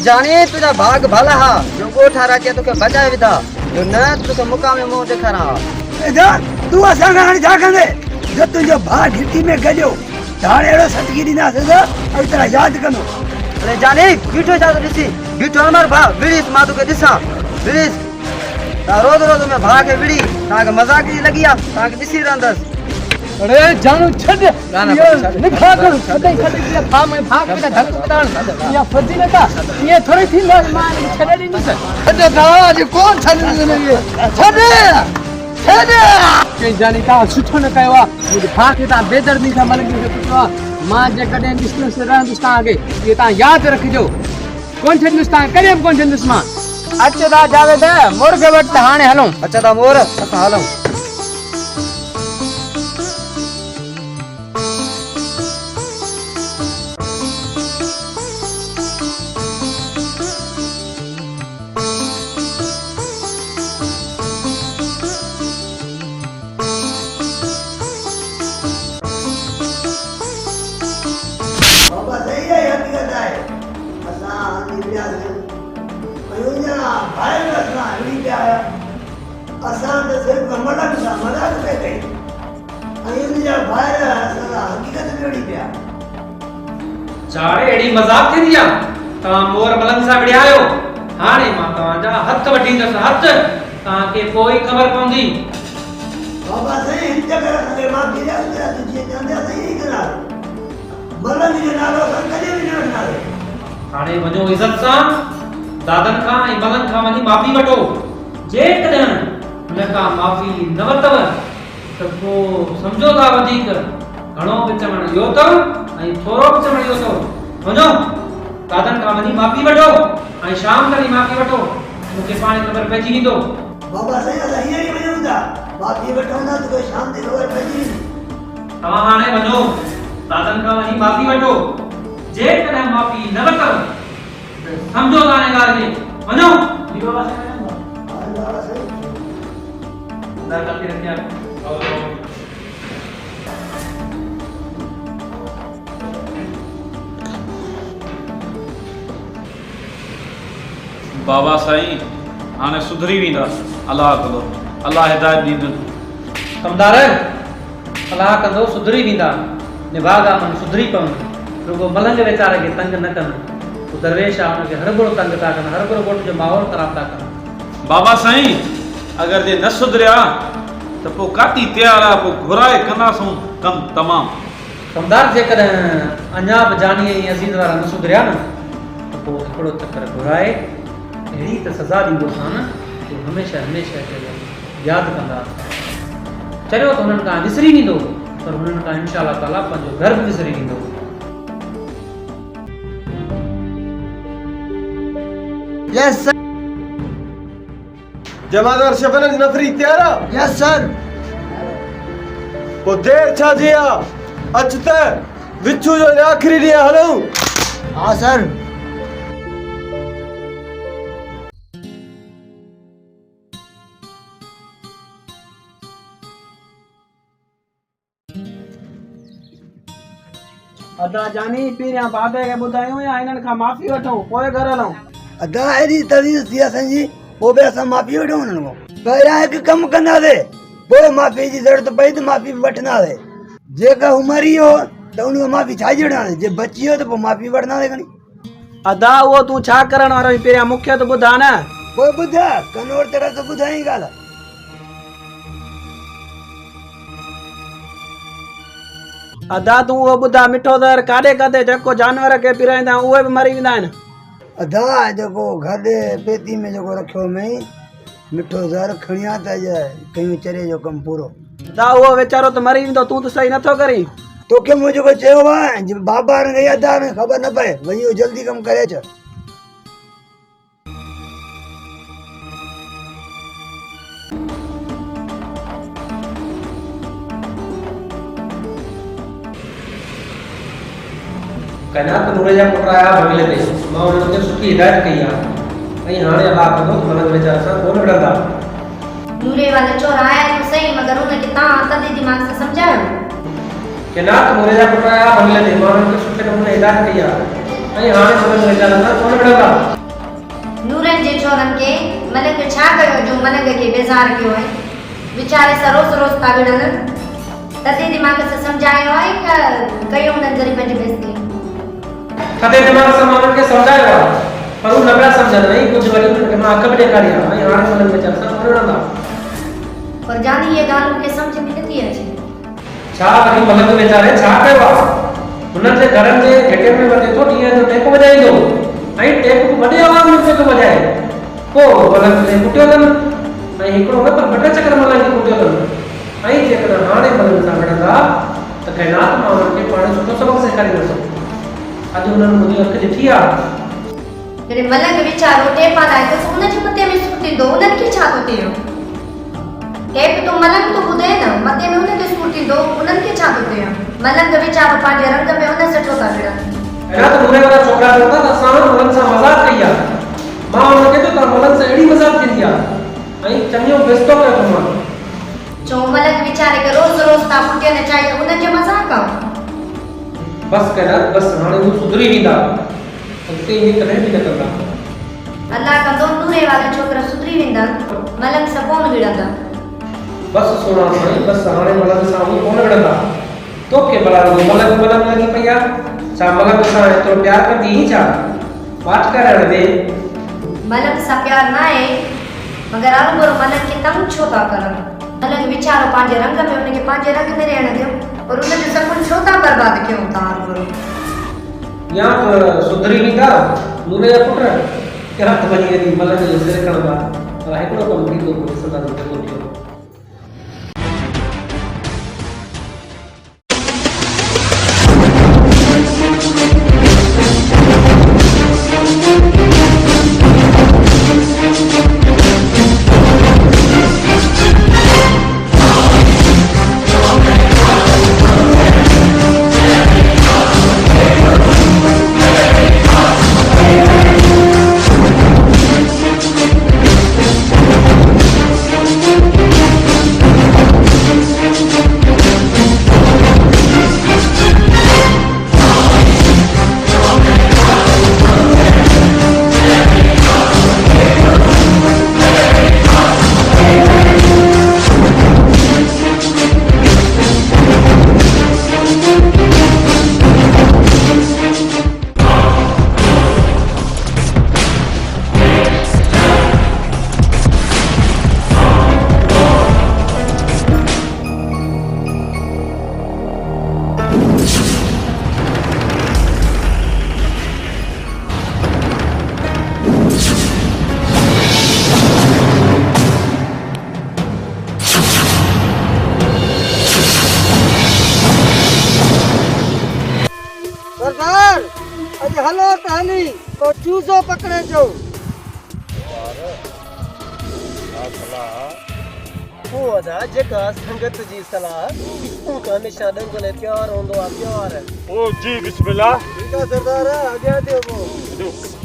जाने तुझा भाग भला हा जो गोठारा के तोके बचाए विधा जो न तुके मुकाम में मुंह दिखारा। एदा तू असा हाणे छा कंदे? जो तुंहिंजो भाउ घिटी में गॼो हाणे अहिड़ो सतगी ॾींदासीं त अॼु तरह यादि कंदो। अरे जाने बीठो छा तो ॾिसी बीठो हमार भाउ विड़ीस मां तोखे ॾिसां विड़ीस रोज़ रोज़ में भाउ खे विड़ी तव्हांखे मज़ाक जी लॻी आहे तव्हांखे ॾिसी रहंदसि। अरे जानू छड़ निखा कर खदई खदई फा में भाग के धक पतान या फजी नता ये थोड़ी थी लो मान छड़े नहीं सर अरे आज कौन छने ये छने छने के जानी का सुठो न कयो मुझे भाग के ता बेदर्दी सा मन के पुछवा मां जे कदे डिस्टेंस से हिंदुस्तान आगे ये ता याद रखजो कौन छे हिंदुस्तान करे कौन छे हिंदुस्तान अच्छा दा जावे दे मोर के वट हाने हलो अच्छा दा मोर असा हलो बाबा सही है हकीकत है असा निकलिया से कयो냐 भाई रखना हली पे आया असा तो सिर्फ मलक पे गई अयोध्या भाई असा हकीकत में उड़ी पे चारे एड़ी मजाक थी दिया ता मोर मलंग सा बड़ी आयो हाने मां तवाजा हथ वठी दस हथ ता के कोई खबर पौंदी बाबा सही हित कर सके मां की जा तुझे जानदा सही नहीं करा मलंग जे नालो कदे भी न वठना हाने वजो इज्जत सा दादन का ऐं मलंग का वनी माफी वठो जे कदन न का माफी न वतव त को समझो ता वधीक घणो विचमण यो तो ऐं थोरो विचमण यो तो वञो दादन का वनी माफी वठो ऐं शाम ताईं माफी वठो मूंखे पाणे ख़बर पइजी वेंदो बाबा सही असा हीअं ई वञूं था माफी वठूं था तो शाम ते ख़बर पइजी तव्हां हाणे वञो दादन का वनी माफी वठो जे कॾहिं माफी न वठो समझो ताणे ॻाल्हि खे वञो दर करके रखिया बाबा साईं हाणे सुधरी वेंदा अलाह कंदो अलाह हिदायत ॾींदुनि कमदार अलाह कंदो सुधरी वेंदा निभागा मन सुधरी पवनि रुगो मलंग वेचारे खे तंग न कनि तो दरवेश आहे हुनखे हर गुरो तंग था कनि हर गुरो ॻोठ जो माहौल ख़राब था कनि बाबा साईं अगरि जे न सुधरिया त पोइ काती तयारु आहे पोइ घुराए कंदासूं कमु तमामु कमदार जेकॾहिं अञा बि जानी ऐं अज़ीज़ वारा न सुधरिया न त पोइ हिकिड़ो चकर घुराए अहिड़ी त सज़ा ॾींदोसां न जो हमेशह हमेशह यादि कंदा चरियो त हुननि खां विसरी वेंदो पर हुननि खां इंशा अल्लाह ताला पंहिंजो घर बि विसरी वेंदो यस सर जमादार शबनम नफरी तैयार आहे यस सर पोइ देर छा जी आहे अच त विचू जो आख़िरी ॾींहुं हलूं हाँ सर अदा जानी पहिरियां बाबे खे ॿुधायूं या हिननि खां माफ़ी वठूं पोइ घर हलूं अदा एॾी तवीज़ थी असांजी पोइ बि असां माफ़ी वठूं हुननि खां पहिरियां हिकु कमु कंदासीं पोइ माफ़ी जी ज़रूरत पई त माफ़ी वठंदासीं जेका उमरी हो त उनखां माफ़ी छा जी वठंदासीं जे बची वियो त पोइ माफ़ी वठंदासीं खणी अदा उहो तूं छा करण वारो आहीं पहिरियां मूंखे त ॿुधा न पोइ ॿुधा कनोर तरह त ॿुधाई ॻाल्हि अदा तूं उहो ॿुधा मिठो दर काॾे काॾे जेको जानवर खे पिराईंदा उहे बि मरी वेंदा आहिनि अदा जेको घर पेती में जेको रखियो में मिठो ज़हर खणिया त कयूं चरे जो कमु पूरो अदा उहो वीचारो त मरी वेंदो तूं त सही नथो करी तोखे मूं जेको चयो आहे बाबा ने अदा में ख़बर न पए वञी उहो जल्दी कमु करे अच कैनात नूरे जा पुट आया बंगले ते मां उन्हनि खे सुठी हिदायत कई आहे ऐं हाणे अलाह कंदो त मलंग वीचारा सां कोन विढ़ंदा नूरे वाला चोर आया तो सही मगर उन्हें तव्हां तदे दिमाग से समझायो कैनात नूरे जा पुट आया बंगले ते मां उन्हनि खे सुठे नमूने हिदायत कई आहे ऐं हाणे मलंग वीचारा सां कोन विढ़ंदा नूरन जे चोरन के मलंग छा कयो जो मलंग के बेजार कयो है बेचारे सा रोज रोज था विढ़न तदे दिमाग से समझायो है कि कयो उन्हनि ग़रीब जी बेइज्जती थदे दिमाग सां मां उन्हनि खे सम्झायो आहे पर हू न पिया सम्झनि ऐं कुझु वरी उन्हनि खे मां अख बि ॾेखारी आहे ऐं हाणे मलंग वीचारा सां कोन विढ़ंदा पर जानी ये ॻाल्हि मूंखे सम्झ में नथी अचे छा वरी मलंग वीचारे छा कयो आहे हुननि जे घरनि जे गेटे में वञे थो ॾींहं जो टेप वॼाईंदो ऐं टेप वॾी आवाज़ में थो वॼाए पोइ मलंग खे कुटियो अथनि ऐं हिकिड़ो न पर ॿ टे चकर मलंग खे कुटियो अथनि ऐं जेकॾहिं हाणे मलंग सां विढ़ंदा त काइनात मां हुननि खे पाण सुठो सबक़ सेखारींदुसि अॼु हुननि मुंहिंजी अखि ॾिठी आहे जॾहिं मलंग वीचारो टेप हलाए त हुनजे मथे में सूर थींदो उन्हनि खे छा थो थिए टेप तो मलंग तो ॿुधे न मथे में हुनखे सूर थींदो उन्हनि खे छा थो थिए मलंग वीचारो पंहिंजे रंग में हुन सुठो था विढ़नि अहिड़ा त नूरे वारा छोकिरा चवंदा त असां मलंग सां मज़ाक कई आहे मां हुनखे चयो त मलंग सां अहिड़ी मज़ाक थींदी आहे ऐं चङो बेस्तो कयो अथऊं मां चओ मलंग वीचारे खे रोज़ रोज़ था पुटियनि चाहे त उन्हनि जो मज़ाक आहे बस कैलाश बस हाणे हू सुधरी वेंदा अॻिते ईअं कॾहिं बि न कंदा अल्लाह कंदो नूरे वारा छोकिरा सुधरी वेंदा मलंग सां कोन विढ़ंदा बस सोना साईं बस हाणे मलंग सां हू कोन विढ़ंदा तोखे भला मलंग लॻी पई आहे छा मलंग सां एतिरो प्यार कंदी ही छा वाट करणु दे मलंग सां प्यार न आहे मगर अरुगुरु मलंग खे तंग छो था करनि मलंग वीचारो पंहिंजे रंग में हुनखे पंहिंजे रंग में रहण ॾियो और उनजो सपनो छो था बर्बाद कयूं था अरुगुरु या त सुधरी वेंदा नूरे जा पुट कहिड़ा त वञी वञी मलंग जो सिर खणंदा पर हिकिड़ो कमु थींदो पोइ ॾिसंदा त जेको थियो सरदार अॼु हलो त हली तो चूज़ो पकड़े जो वो अदा जेका संगत जी सलाह तू तो हमेशा डंगले प्यार होंदो आ प्यार ओ जी बिस्मिल्लाह ठीक है सरदार अॻियां थियो वो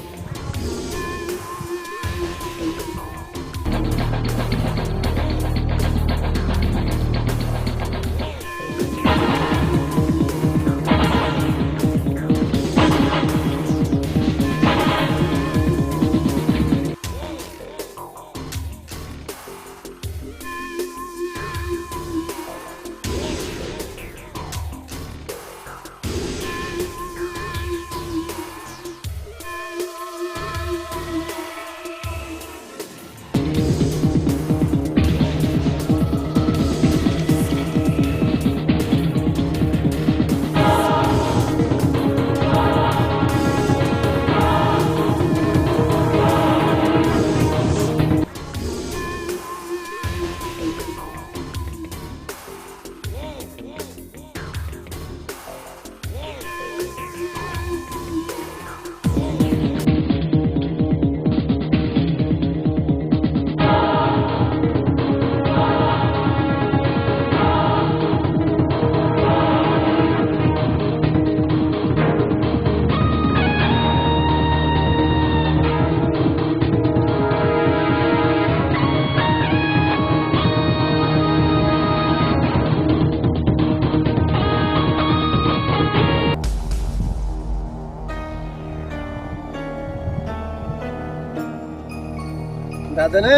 दादा ने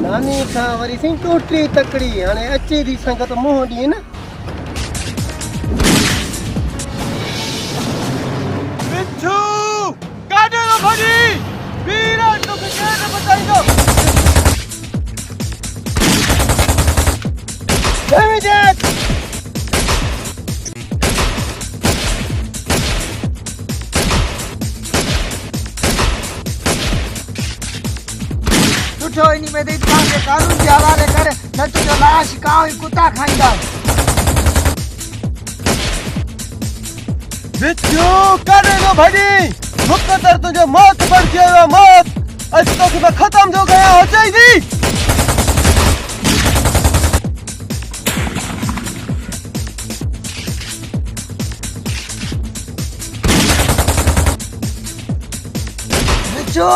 नानी खां वरी सिं टोटरी तकड़ी हाणे अचे थी संगत मुंहुं ॾींहुं न बिच्छू काॾे न भॼी वीर तोखे केरु न बचाईंदो जय विजय बिछो इन में तव्हांखे कानून जे हवाले करे न तुंहिंजो लाश कांव ई कुता खाईंदा। बिच्छू करे न भॼी मुक़दर तुंहिंजो मौत बणिजी वियो आहे मौत। अॼु तोखे मां ख़तम थो कयां हो चईंदी। बिच्छू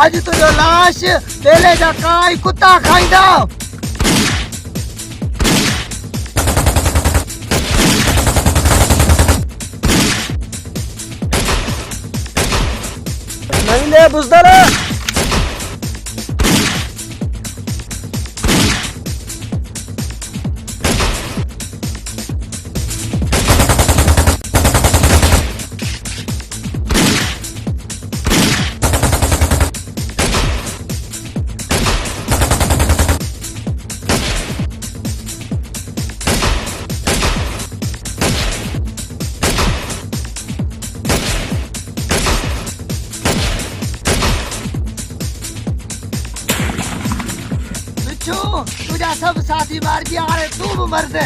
अॼु तुंहिंजो लाश बेले जा कांव ई कुता खाईंदा। नहीं ले बुजदल तुझा सब साथी मार गया अरे तू भी मर दे।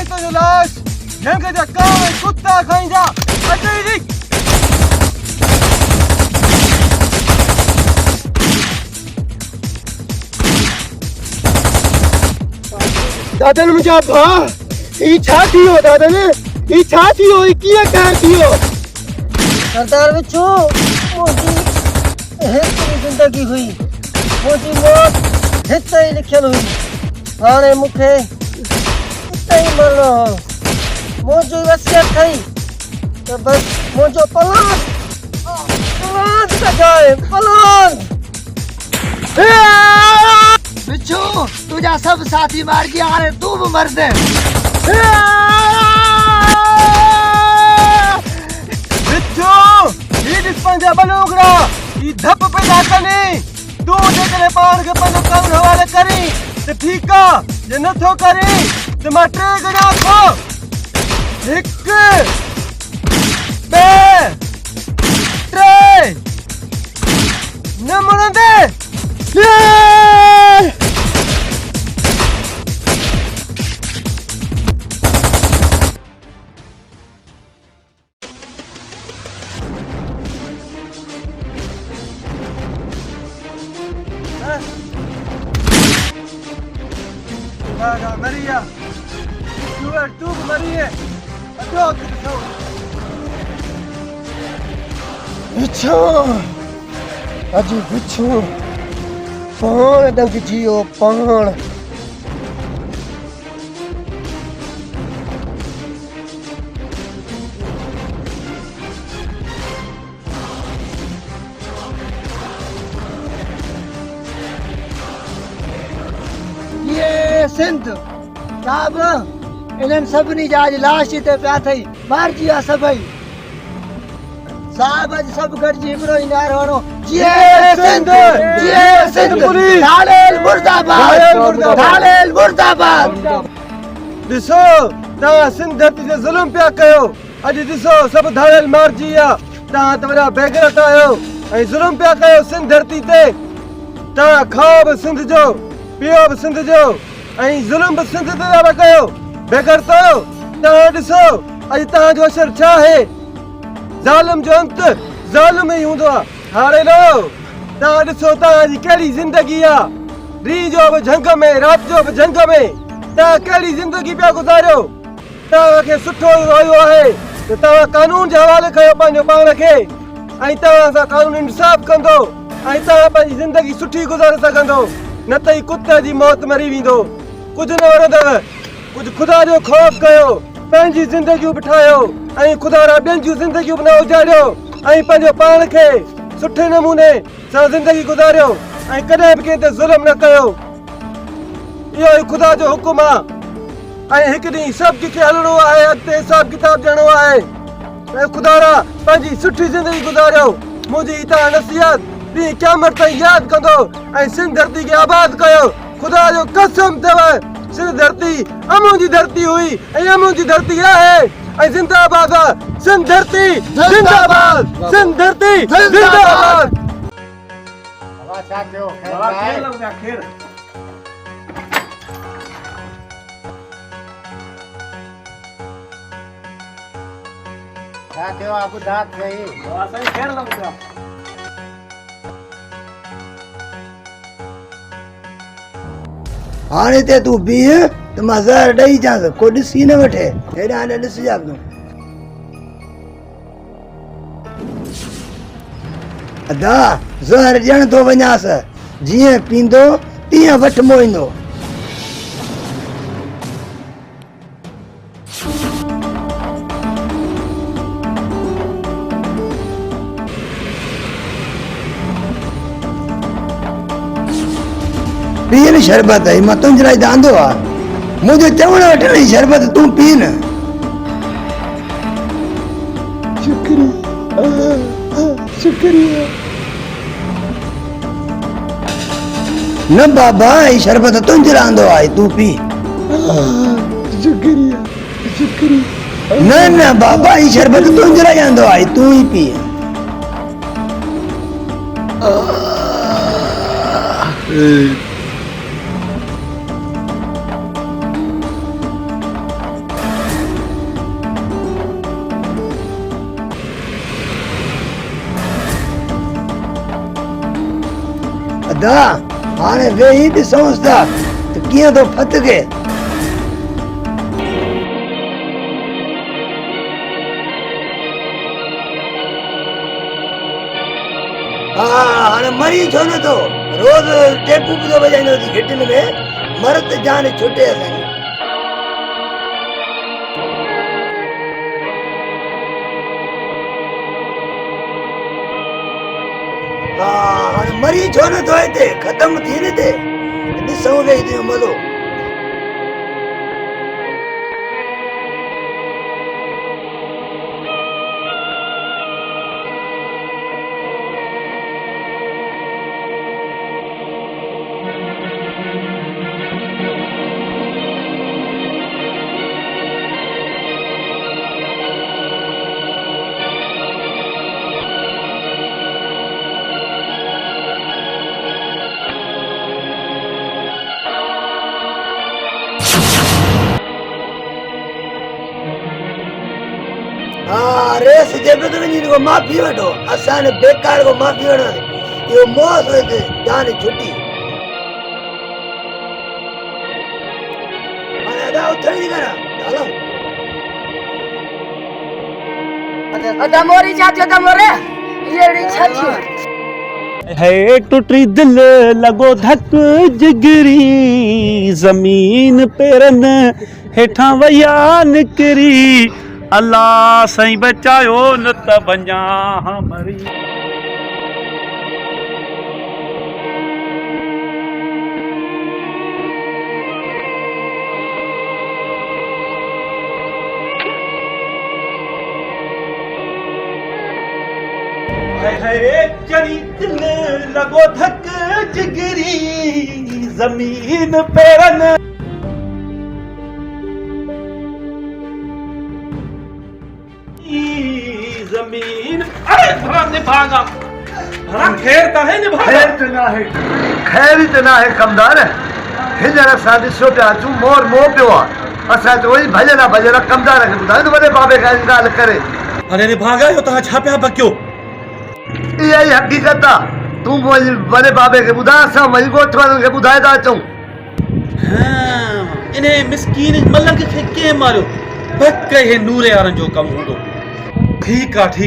तुंहिंजो लाश जंहिंखे जा कांव ऐं कुता खाईंदा। अचई दादन मुंहिंजा भाउ ही छा थी वियो दादन ही छा थी वियो ही कीअं कार थी वियो। सरदार बिच्छू मुंहिंजी हिकड़ी जिंदगी हुई मुंहिंजी मौत हिते ई लिखियल हुई हाणे मूंखे हिते ई मरणो हो। मुंहिंजी वसियत थई त बस मुंहिंजो पलान सजाए पलान। बिच्छू तुझा सब साथी मार गया अरे तू भी मर दे। बिच्छू ही ॾिस पंहिंजा बलोगड़ा ही धप पैदा कनी तूं जेकॾहिं पाण खे पंहिंजो कमु हवाले करी त ठीकु आहे जे नथो करी त मां 3 गणा खो 1 2 3 न मुड़ंदे। Maria, you are too Maria. Adoro tu. बिच्छू अजी बिच्छू पाण डंग जियो पाण। ये सिंध साहब इन्हनि सभिनी जा अॼु लाश हिते पिया थई मारिजी विया सभई। साहब अॼु सभु गॾिजी हिकिड़ो ई नारो हणो ढालेल मुर्दाबाद ढालेल मुर्दाबाद। ॾिसो तव्हां सिंध धरती ते ज़ुल्म पिया कयो अॼु ॾिसो सभु धाड़ेल मारिजी विया। तव्हां त वॾा बेगरत आहियो ऐं ज़ुल्म पिया कयो सिंध धरती ते। तव्हां खाओ बि सिंध जो पियो बि सिंध जो ऐं ज़ुल्म बि सिंध ते था कयो बेगरत आहियो। तव्हां ॾिसो अॼु तव्हांजो असरु छा आहे। ज़ालिम जो अंत ज़ालिम ई हूंदो आहे। हाणे लो तव्हां ॾिसो तव्हांजी कहिड़ी ज़िंदगी आहे। ॾींहं जो बि झंग में राति जो बि झंग में तव्हां कहिड़ी ज़िंदगी पिया गुज़ारियो। तव्हांखे सुठो रहियो आहे त तव्हां कानून जे हवाले कयो पंहिंजो पाण खे ऐं तव्हां सां कानून इंसाफ़ कंदो ऐं तव्हां पंहिंजी ज़िंदगी सुठी गुज़ारे सघंदो। न त ई कुते जी मौत मरी वेंदो। कुझु न वणंदव कुझु ख़ुदा जो ख़ौफ़ कयो पंहिंजी ज़िंदगियूं बि ठाहियो ऐं ख़ुदा रा ॿियनि जूं ज़िंदगियूं बि न उजाड़ियो ऐं पंहिंजो पाण खे सुठे नमूने सां ज़िंदगी गुज़ारियो ऐं कॾहिं बि कंहिं ते ज़ुल्म न कयो। इहो ई ख़ुदा जो हुकुम आहे ऐं हिकु ॾींहुं सभु कंहिंखे हलणो आहे अॻिते हिसाब किताब ॾियणो आहे ऐं ख़ुदा रा पंहिंजी सुठी ज़िंदगी गुज़ारियो। मुंहिंजी तव्हां नसीहत ॾींहुं क़यामत ताईं यादि कंदो ऐं सिंध धरती खे आबाद कयो। खुदा जो कसम तव सिंध धरती अमूं जी धरती हुई ऐं अमूं जी धरती आहे ऐं जिंदाबाद सिंध धरती जिंदाबाद सिंध धरती जिंदाबाद। हवा छा थियो खैर बाबा आहे? खेर लॻा खेर छा थियो आहे ॿुधा सही। बाबा साईं खेर लॻा हाणे ते तूं बीह त मां ज़हर ॾेई अचांसि को ॾिसी न वठे हेॾां हाणे ॾिसजां तूं। अदा ज़हर ॾियण थो वञासि जीअं पींदो तीअं वठि मोईंदो। पी न शरबत मां तुंहिंजे लाइ दांदो आहे मुंहिंजे चवण वठण जी शरबत तूं पी न। शुक्रिया न बाबा ही शरबत तुंहिंजे लाइ आंदो आहे तूं पी। शुक्रिया शुक्रिया न न बाबा ही शरबत तुंहिंजे लाइ आंदो आहे तूं ही पी। अदा हाणे वेही ॾिसूंसि था त कीअं थो फतके। हा हाणे मरी छो नथो रोज़ टेपू बि थो वॼाईंदो घिटिन में मरत जान छुटे असांजी। हा हाणे मरी छो नथो हिते ख़तम थी न थिए ॾिसूं वेही थियो मज़ो। हाँ रेस जेबे तो नहीं को माफी वठो असां ने बेकार को माफी वठो यो मौत होए थे जान छुट्टी। अरे अदा उठणी करा हलो अदा मोरी जाती अदा मोरे ये री छाती है टुटी दिल लगो धक जिगरी जमीन पेरन हेठां वया निकरी अल्लाह सही बचायो न त वञा मरी। चरी दिल लगो धक जिगरी जमीन पेरन जमीन। अरे भरा निभागा भरा खैर त है निभागा खैर त ना है खैर त ना है कमदार हिजर असां ॾिसो पिया अचूं मोर मोह पियो आहे असां त वही भॼन कमदार खे ॿुधायो त वॾे बाबे खां ॻाल्हि करे। अरे निभागा इहो तव्हां छा पिया बकियो इहा ई हक़ीक़त आहे तूं वॾे बाबे खे ॿुधाए असां वरी ॻोठ वारनि खे ॿुधाए था अचूं। इन मिसकीन मलंग खे कंहिं मारियो बक हे नूरे वारनि जो कमु हूंदो। ठीक आहे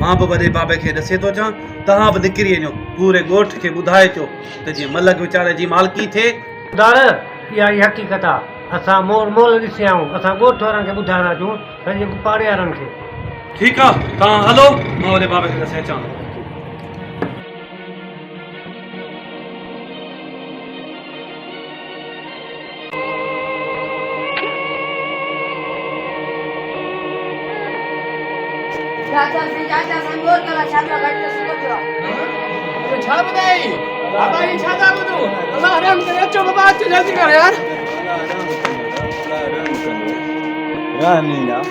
मां बि वॾे बाबे खे ॾसे थो अचां तव्हां बि निकिरी वञो पूरे ॻोठ खे ॿुधाए अचो त जीअं मलंग वीचारे जी मालकी थिए। दार इहा ई हक़ीक़त आहे असां मोर मोल ॾिसी आयूं असां ॻोठ वारनि खे ॿुधाइण अचूं पंहिंजे पाड़े वारनि खे। ठीकु आहे तव्हां हलो मां वॾे बाबे खे ॾसे अचां। चाचा से मोर कला छापा घट से को थियो छा ॿुधाई बाबा ये छा था बुधो अल्लाह रहम करे अचो बाबा अचो जल्दी कर यार रानीला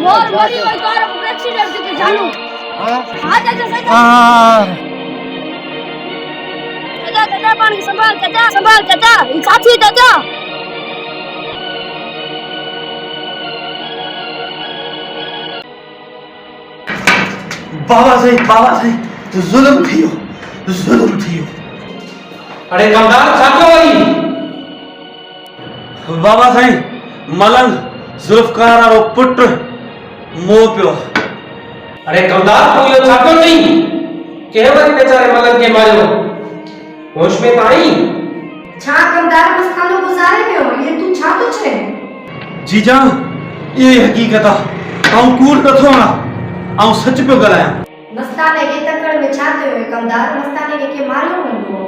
मोर मोरी वही कार एक्सीडेंट से जानू हां चाचा सही चाचा पानी संभाल चाचा ये साथी चाचा बाबा सही तो जुल्म थियो अरे कमदार छातो वही बाबा साईं मलंग जुल्फकार वारो पुट मो पियो अरे कमदार तू यो छातो नहीं के वरी बेचारे मलन के मारियो होश में ताई छा कमदार मस्तानो गुजारे में हो ये तू छा तो छे जीजा ये हकीकत आ आऊं कूड़ नथो आं आऊं सच पियो ॻाल्हायां मस्ताने के तकड़ में छाते हुए कमदार मस्ताने के मारियो हूंदो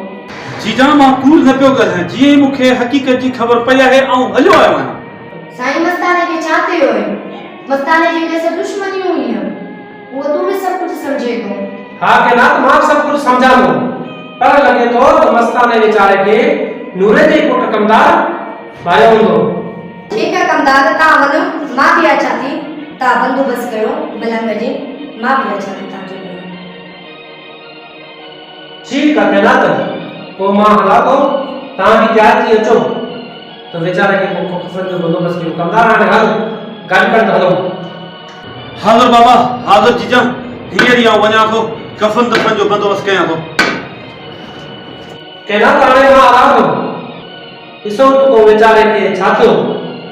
जीजा मां कूड़ न पियो ॻाल्हायां जीअं ई मूंखे हकीकत जी ख़बर पई आहे आऊं हलियो आयो आहियां साईं मस्ताने के छाते हुए मस्ताने जी कैसे दुश्मनी हुई है वो तू भी सब कुछ समझे तो हां के ना मां सब कुछ समझा लो पर लगे तो मस्ताने बेचारे के नूरे दे पुट कमदार मारियो हूंदो ठीक है कमदार ता वनो मां भी अच्छा थी ता बंदोबस्त कयो मलंग जी मां भी अच्छा थी ता जो ठीक है ना तो मां हला तो ता भी तैयार थी अचो तो बेचारे के को खसन जो बंदोबस्त कयो कमदार हाणे हल गाड़ी कर हलो हाज़िर बाबा हाज़िर जीजा हींअर ई आऊं वञा थो कफन दफन जो बंदोबस्त कयां थो केना ताणे मां आराम ॾिसो को बेचारे के छा थियो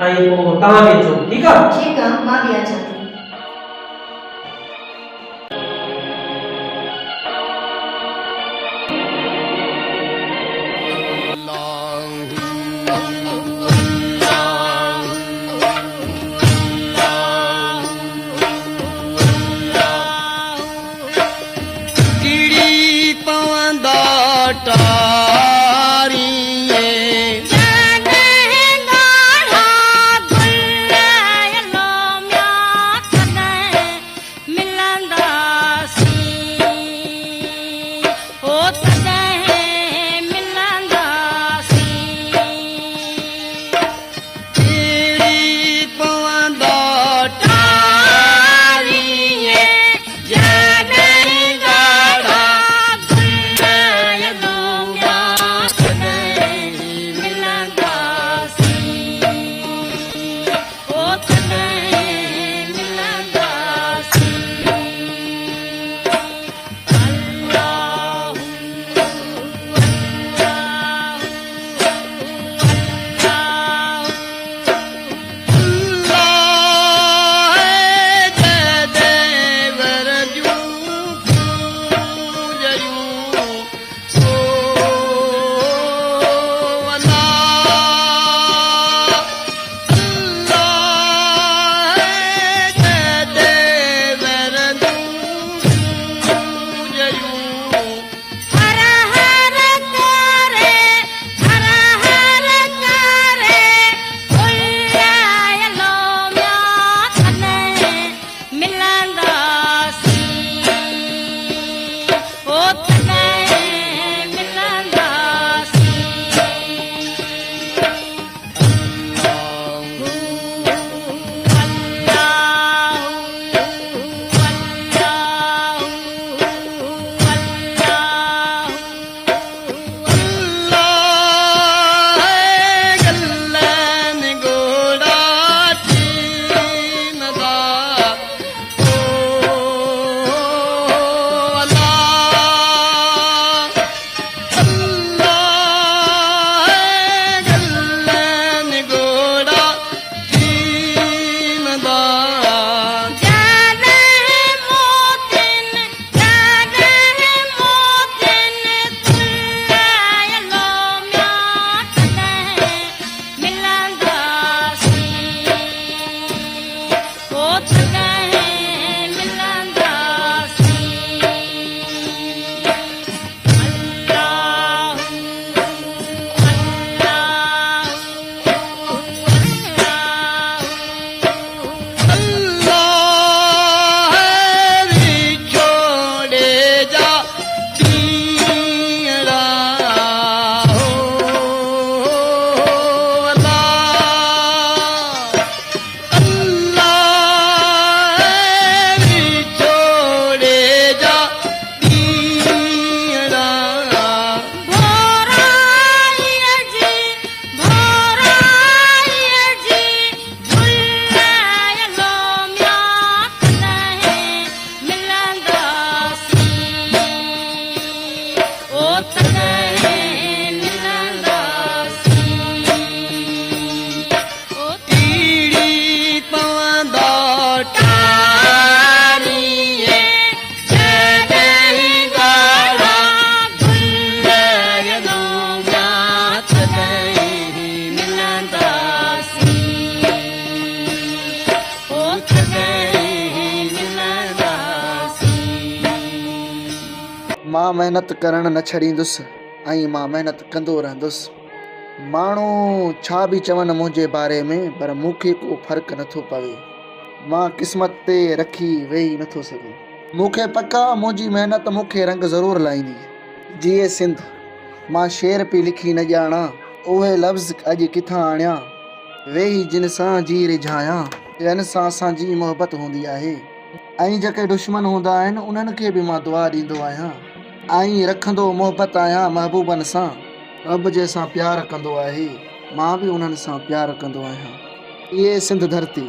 ऐं पोइ तव्हां बि अचो ठीकु आहे मां भी अच्छा थी मां महिनत करण न छॾींदुसि ऐं मां महिनत कंदो रहंदुसि। माण्हू छा बि चवनि मुंहिंजे बारे में, पर मूंखे को फ़र्क़ु नथो पवे। मां क़िस्मत ते रखी वेही नथो सघां। मूंखे पक आहे मुंहिंजी महिनत मूंखे रंग ज़रूरु लाहींदी। जीअं सिंध मां शेर पई लिखी न ॼाणा, उहे लफ़्ज़ अॼु किथां आणियां। वेही जिन सां जी रिझायां, ॿियनि सां असांजी मोहबत हूंदी आहे। ऐं जेके दुश्मन हूंदा आहिनि उन्हनि खे बि मां दुआ ॾींदो आहियां। ऐं रखंदो मोहबत आहियां महबूबनि सां। रब जंहिंसां प्यारु कंदो आहे, मां बि उन्हनि सां प्यारु कंदो आहियां। इहे सिंध धरती